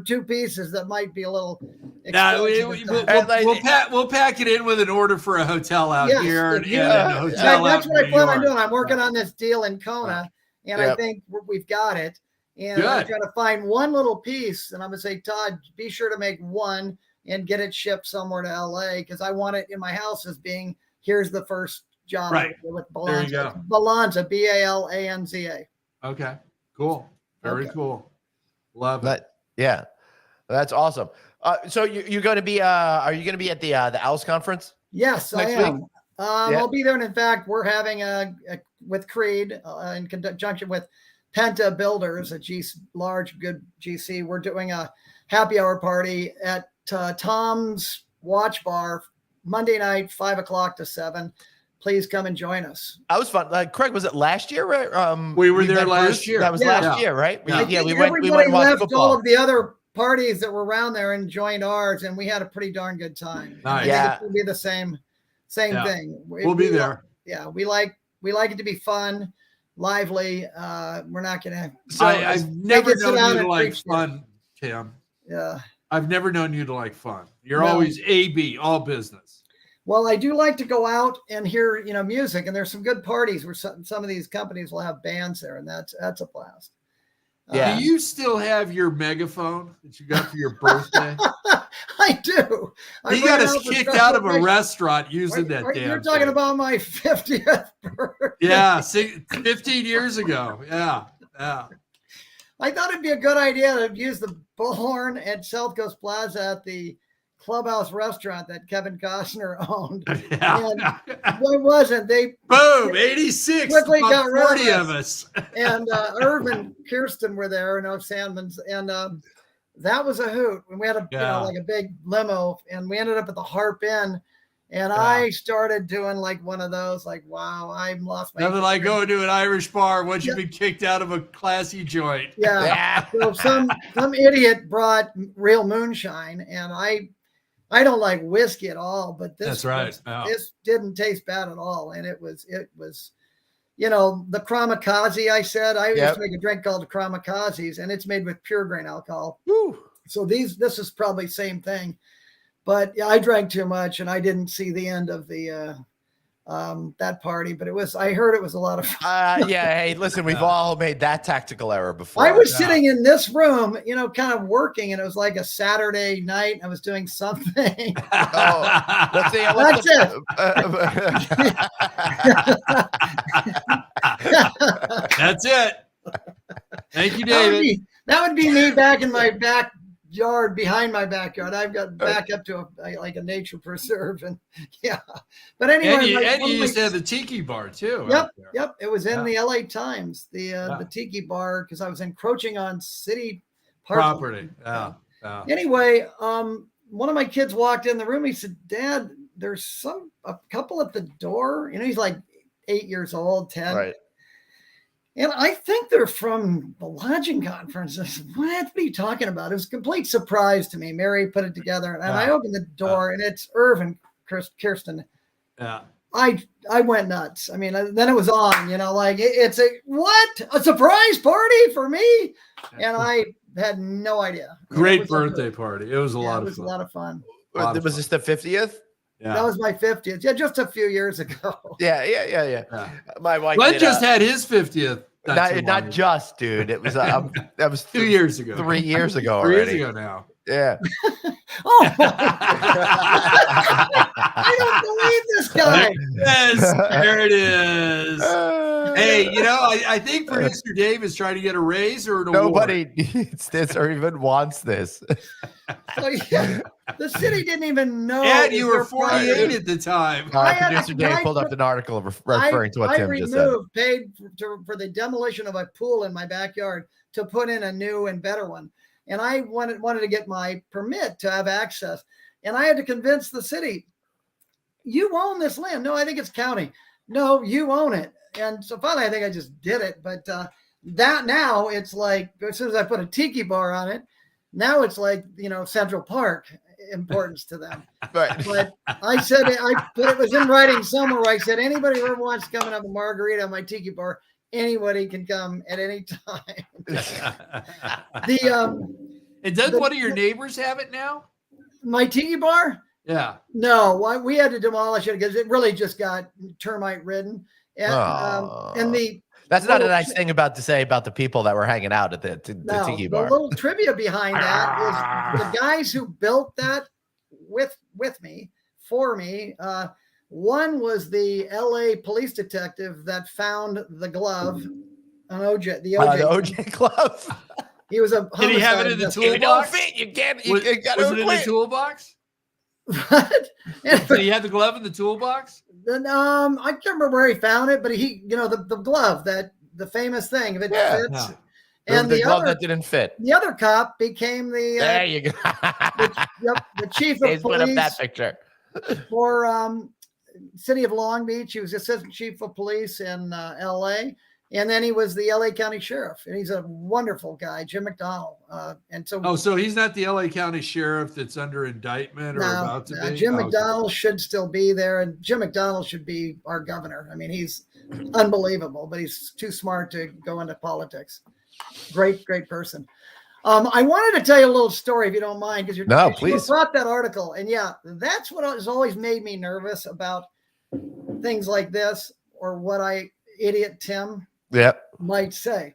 2 pieces that might be a little. We'll pack it in with an order for a hotel out here and a hotel That's out what in I New plan on York. doing. I'm working on this deal in Kona, and I think we've got it. And I'm trying to find one little piece, and I'm going to say, Todd, be sure to make one and get it shipped somewhere to LA, because I want it in my house as being, here's the first job with Balanza. There you go. Balanza, Balanza. Okay, cool. Very cool. Love it. Yeah, that's awesome. So you're going to be? Are you going to be at the Owls conference? Yes, I Next am. week? I'll be there, and in fact, we're having with Creed in conjunction with Penta Builders, a large good GC. We're doing a happy hour party at Tom's Watch Bar Monday night, 5:00 to 7. Please come and join us. That was fun. Craig, was it last year? Right? We were there met last Bruce? year. That was last year, right? We went. We went Everybody and watched left football. all of the other parties that were around there and joined ours, and we had a pretty darn good time. Nice. It's gonna be the same thing. We'll be there. Yeah, we like it to be fun, lively. We're not gonna. I've never sit known down you to and like preach fun, Tim. Yeah. I've never known you to like fun. You're No. always AB, all business. Well, I do like to go out and hear, music, and there's some good parties where some of these companies will have bands there, and that's a blast. Yeah. Do you still have your megaphone that you got for your birthday? I do. He got us kicked out of a restaurant using that damn You're talking thing. about my 50th birthday. Yeah, 15 years ago. Yeah. I thought it'd be a good idea to use the bullhorn at South Coast Plaza at the Clubhouse restaurant that Kevin Costner owned. And what wasn't they? Boom, 86. Quickly About got rid 40 of of us. And Irv and Kirsten were there, and Sandman's, and that was a hoot. And we had like a big limo, and we ended up at the Harp Inn. And I started doing like one of those, like, wow, I've lost my. Nothing like going to an Irish bar once you've been kicked out of a classy joint. Yeah. So some idiot brought real moonshine, and I don't like whiskey at all, but this That's right. This didn't taste bad at all, and it was the Kamikaze. I said I used to make a drink called the Kamikazes, and it's made with pure grain alcohol. Woo. So this is probably same thing. But yeah, I drank too much, and I didn't see the end of the that party. But I heard it was a lot of fun. Hey, listen, we've all made that tactical error before. I was sitting in this room, kind of working, and it was like a Saturday night. I was doing something. Let's see. That's it. That's it. Thank you, David. That would be me back in my backyard, behind my backyard. I've got back up to a nature preserve, and But anyway, you used to have the tiki bar too. Yep. It was in the LA Times, the tiki bar, because I was encroaching on city property. Anyway, one of my kids walked in the room. He said, "Dad, there's a couple at the door." He's like 8 years old, 10. Right. And I think they're from the lodging conference. I said, what are you talking about? It was a complete surprise to me. Mary put it together, and I opened the door, and it's Irv and Kirsten. Yeah. I went nuts. I mean, then it was on, like it's a surprise party for me. And I had no idea. Great birthday party. It was a lot of fun. It was a lot of fun. Was this the 50th? Yeah. That was my 50th. Yeah, just a few years ago. Yeah. My wife Glenn just had his 50th. Not just, dude. It was that was 2 years ago. 3 years ago 3 already. years ago now. Yeah. Oh, I don't believe this guy. Yes, there it is. Hey, I think producer Dave is trying to get a raise or an award. Nobody needs this or even wants this. So, yeah, the city didn't even know. And you were 48 at the time. Producer Dave pulled up an article referring to what Tim just said. Paid for the demolition of a pool in my backyard to put in a new and better one. And I wanted to get my permit to have access. And I had to convince the city, you own this land. No, I think it's county. No, you own it. And so finally, I think I just did it. But that now it's like, as soon as I put a tiki bar on it, now it's like, Central Park importance to them. Right. But I said, it was in writing somewhere where I said, anybody who ever wants to come and have a margarita on my tiki bar, anybody can come at any time. And does one of your neighbors have it now? My tiki bar? Yeah. No, we had to demolish it because it really just got termite ridden. And that's not a nice thing to say about the people that were hanging out at the tiki bar. The little trivia behind that is the guys who built that with me, for me. One was the LA police detective that found the glove on OJ. The OJ glove. He was a. Did he have it in the toolbox? If it don't fit, you can't. Was it in the toolbox? What? So he had the glove in the toolbox? Then I can't remember where he found it, but the glove, that the famous thing, if it fits. Yeah. And the glove that didn't fit. The other cop became the there you go. the chief of police. Put up that picture for city of Long Beach. He was assistant chief of police in L.A. And then he was the LA County Sheriff, and he's a wonderful guy, Jim McDonald. So he's not the LA County Sheriff that's under indictment or about to be? Jim McDonald should still be there, and Jim McDonald should be our governor. I mean, he's unbelievable, but he's too smart to go into politics. Great person. I wanted to tell you a little story, if you don't mind, because you brought that article, and that's what has always made me nervous about things like this, or what idiot Tim might say.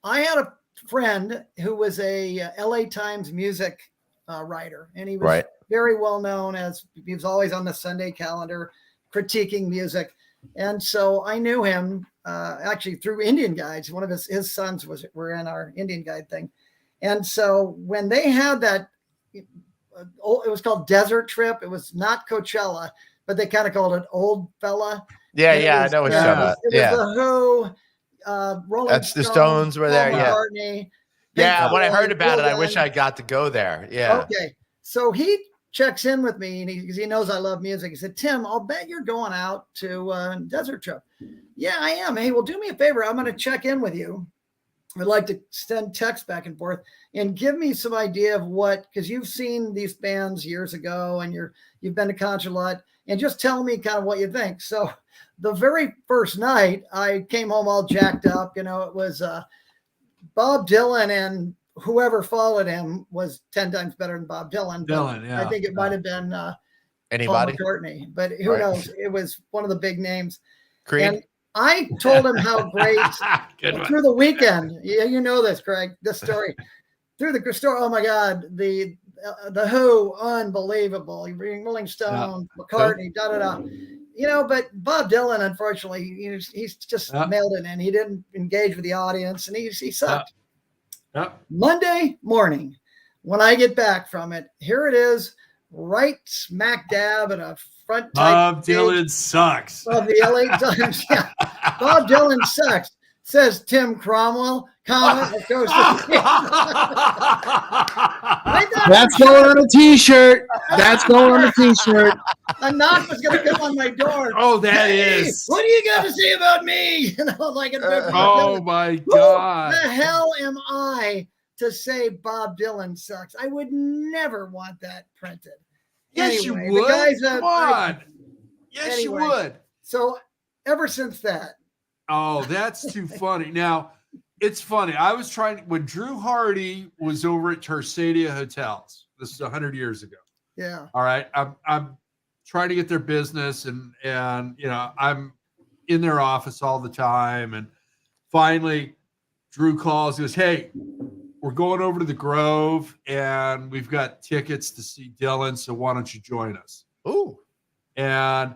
I had a friend who was a LA Times music writer, and he was very well known as he was always on the Sunday calendar critiquing music. And so I knew him actually through Indian Guides. One of his sons were in our Indian Guide thing. And so when they had that, it was called Desert Trip. It was not Coachella, but they kind of called it Old Fella. I know what you're talking about. It was the Who, Rolling That's the Stones were there. McCartney, when I heard about it, I wish I got to go there. Yeah. Okay. So he checks in with me, and because he knows I love music. He said, Tim, I'll bet you're going out to Desert Trip. Yeah, I am. Hey, well, do me a favor. I'm going to check in with you. I'd like to send texts back and forth and give me some idea of because you've seen these bands years ago, and you've been to concert a lot, and just tell me kind of what you think. So the very first night I came home all jacked up, it was Bob Dylan, and whoever followed him was 10 times better than Bob Dylan. I think it might've been anybody, Paul McCartney, but who knows? It was one of the big names. Creed. And I told him how great through the weekend. Yeah, you know this, Craig. This story through the story. Oh my God, the Who, unbelievable. Rolling Stone, McCartney, But Bob Dylan, unfortunately, he's just mailed it in. He didn't engage with the audience, and he sucked. Monday morning, when I get back from it, here it is, right smack dab in a front. Bob Dylan sucks. Of the LA Times. Yeah. Bob Dylan sucks, says Tim Cromwell, comma, it goes to I thought That's going on a T-shirt. That's going on a T-shirt. a knock was going to come on my door. Oh, that Hey, is. what do you got to say about me? You know, like Oh my who God. the hell am I to say Bob Dylan sucks? I would never want that printed. Yes, Anyway, you the would. guys, Come on. Yes, you anyway. would. So ever since that, Oh, that's too funny. Now, it's funny. I was trying when Drew Hardy was over at Tersadia Hotels. This is 100 years ago. yeah. All right. I'm trying to get their business and I'm in their office all the time. And finally, Drew calls, he goes, "Hey, we're going over to the Grove and we've got tickets to see Dylan. So why don't you join us?" Ooh. And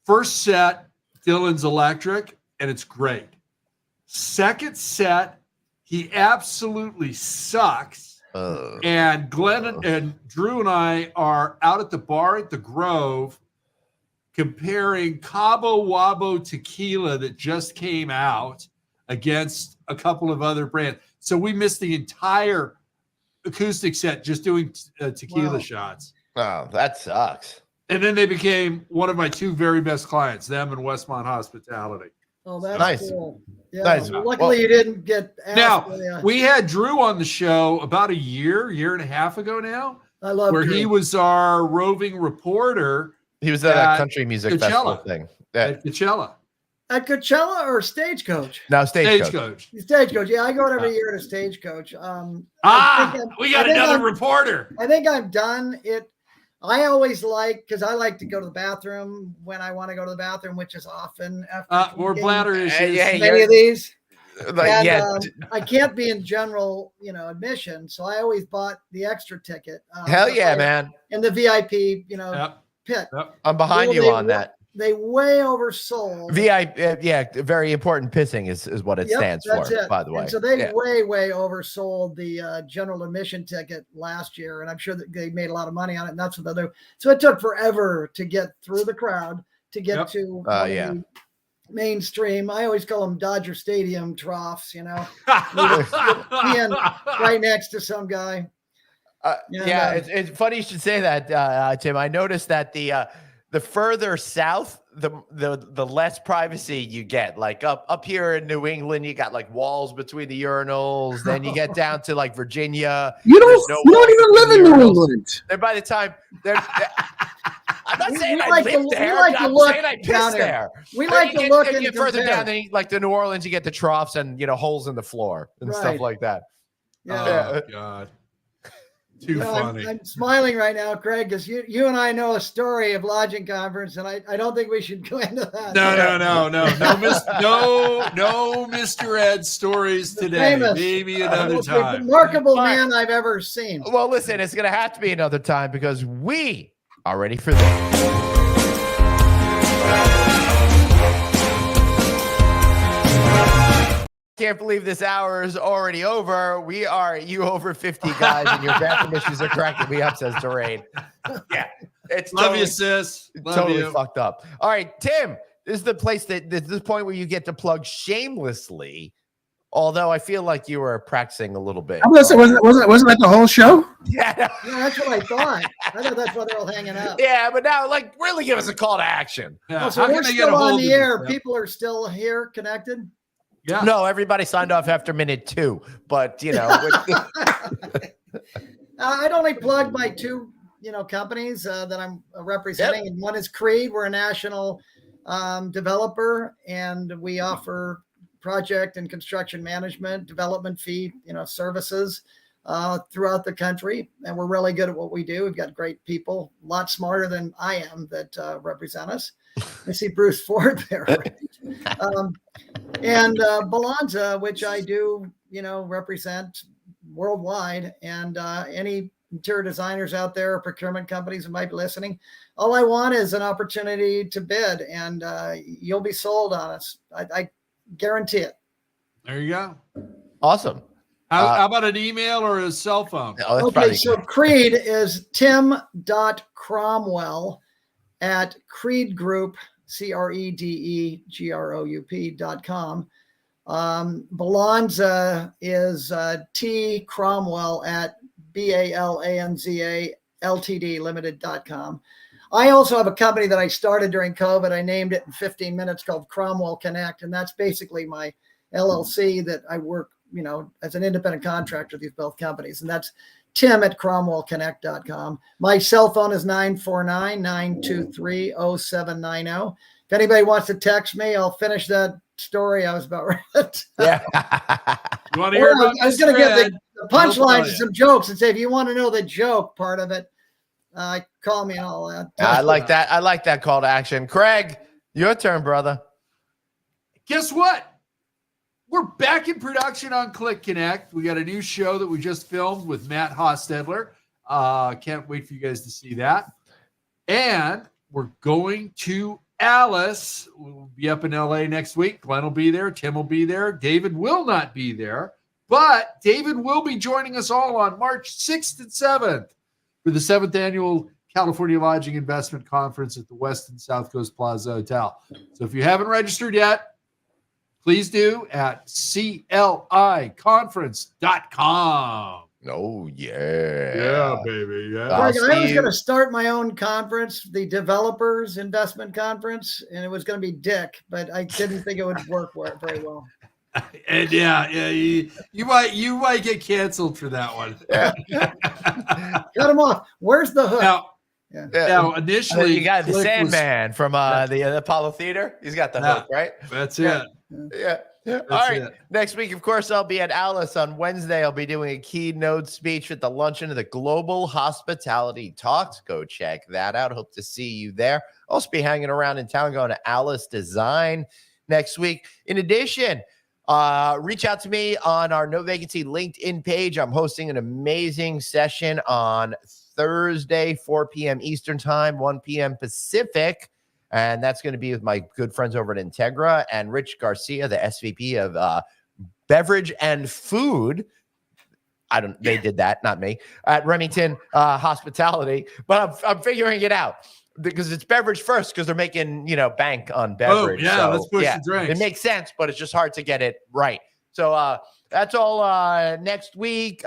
first set, Dylan's electric, and it's great. Second set, he absolutely sucks. And Glenn and Drew and I are out at the bar at the Grove comparing Cabo Wabo tequila that just came out against a couple of other brands. So we missed the entire acoustic set just doing tequila Wow. shots. Oh, that sucks. And then they became one of my two very best clients, them and Westmont Hospitality. Oh, that's Nice. cool. Yeah. Nice. Well, luckily, you didn't get asked. Now, by, we had Drew on the show about a year and a half ago now, I love where Drew. he was our roving reporter He was at At a country music Coachella. festival thing. Yeah. at Coachella. At Coachella or Stagecoach? Now Stagecoach. Stagecoach. Stagecoach. Yeah, I go every year to Stagecoach. I We got think another I'm- reporter. I think I'm done. I always because I like to go to the bathroom when I want to go to the bathroom, which is often after Or games. bladder issues. Hey, Many of these. Like, And, yeah. I can't be in general, admission, so I always bought the extra ticket. Hell yeah, man. And the VIP, Yep. pit. Yep. I'm behind Well, you they on that. They way oversold. VIP, yeah, very important pissing is what it Yep, stands that's for, it. by the way. And so they Yeah. way oversold the general admission ticket last year, and I'm sure that they made a lot of money on it. And that's what they do. So it took forever to get through the crowd to get Yep. to Yeah. the mainstream. I always call them Dodger Stadium troughs. Being right next to some guy. Yeah, it's funny you should say that, Tim. I noticed that the further south, the less privacy you get. Like up here in New England, you got like walls between the urinals. Then you get down to like Virginia. You there's don't. no You don't even walls live between in the New urinals. England. And by the time I'm not We- saying we I like live to- we there. like to I'm look saying I piss down there. there. We Then like you to get, look you and get further compare. down, then like the New Orleans, you get the troughs and holes in the floor and stuff Right. like that. Yeah. Oh, God. Too I'm- funny. I'm smiling right now, Craig, because you and I know a story of lodging conference, and I don't think we should go into that. No, Mr. Ed stories today. Famous. Maybe The another most time. remarkable All right. man I've ever seen. Well, listen, it's going to have to be another time because we are ready for this. Can't believe this hour is already over. We are you over 50 guys, and your bathroom issues are cracking me up, says Doreen. Yeah, it's Love totally, you, sis. Love totally you. fucked up. All right, Tim, this is the place this is the point where you get to plug shamelessly. Although I feel like you were practicing a little bit. Wasn't that the whole show? Yeah, Yeah, that's what I thought. I thought that's why they're all hanging out. yeah, but now, like, really give us a call to action. Yeah. Oh, so How we're can they get still a hold on of the you? air. Yeah. People are still here connected. Yeah. No, everybody signed off after minute 2, but I'd only plug my two, companies that I'm representing. And one is Creed. We're a national developer, and we offer project and construction management, development fee, services throughout the country. And we're really good at what we do. We've got great people, a lot smarter than I am, that represent us. I see Bruce Ford there. And Balanza, which I do, represent worldwide. And any interior designers out there, procurement companies that might be listening, all I want is an opportunity to bid, and you'll be sold on us. I guarantee it. There you go. awesome. How about an email or a cell phone? Oh, that's Okay, probably so Creed is tim.cromwell at Creed Group, CREDEGROUP.com. Balanza is T Cromwell at BALANZA LTD Limited.com. I also have a company that I started during COVID. I named it in 15 minutes called Cromwell Connect. And that's basically my LLC that I work, as an independent contractor with these both companies. And that's Tim at CromwellConnect.com. My cell phone is 949-923-0790. If anybody wants to text me, I'll finish that story I was about ready. Yeah. You want to hear about I was going to give the punchlines you. and some jokes and say, if you want to know the joke part of it, call me and all that. I like that. I like that call to action. Craig, your turn, brother. Guess what? We're back in production on Click Connect. We got a new show that we just filmed with Matt Hostetler. Can't wait for you guys to see that. And we're going to Alice. We'll be up in LA next week. Glenn will be there. Tim will be there. David will not be there. But David will be joining us all on March 6th and 7th for the 7th Annual California Lodging Investment Conference at the West and South Coast Plaza Hotel. So if you haven't registered yet, please do at cliconference.com. Oh, Yeah, baby. Yeah. Greg, I was going to start my own conference, the Developers Investment Conference, and it was going to be Dick, but I didn't think it would work very well. And you might get canceled for that one. Cut him off. Where's the hook? Now initially, you got the Sandman from the Apollo Theater. He's got the hook, right? That's it. Yeah. All right. Next week, of course, I'll be at Alice on Wednesday. I'll be doing a keynote speech at the luncheon of the Global Hospitality Talks. Go check that out. Hope to see you there. I'll also be hanging around in town going to Alice Design next week. In addition, reach out to me on our No Vacancy LinkedIn page. I'm hosting an amazing session on Thursday, 4 p.m. Eastern Time, 1 p.m. Pacific. And that's going to be with my good friends over at Integra and Rich Garcia, the SVP of Beverage and Food. They did that, not me, at Remington Hospitality. But I'm figuring it out because it's beverage first because they're making, bank on beverage. Oh, yeah, so, let's push the drinks. It makes sense, but it's just hard to get it right. So that's all next week.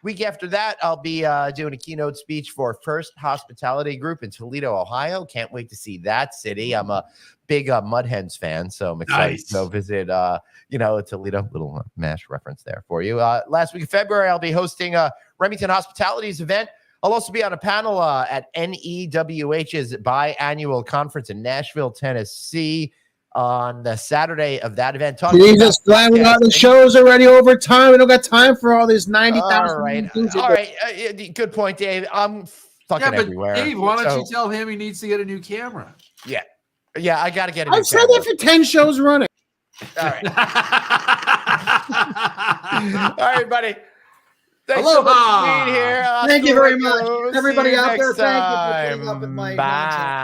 Week after that, I'll be doing a keynote speech for First Hospitality Group in Toledo, Ohio. Can't wait to see that city. I'm a big Mud Hens fan, so I'm excited to go visit, Toledo. Little MASH reference there for you. Last week of February, I'll be hosting a Remington Hospitality's event. I'll also be on a panel at NEWH's biannual conference in Nashville, Tennessee, on the Saturday of that event. Jesus, glad we got the shows already over time. We don't got time for all these 90,000. All right. Good point, Dave. I'm fucking everywhere. Dave, why don't you tell him he needs to get a new camera? Yeah, I got to get a new I've said camera. that for 10 shows running. All right. All right, buddy. Thanks so much for being here. Thank you very much. See Everybody you out there, next thank you for time. putting up with my Bye. nonsense.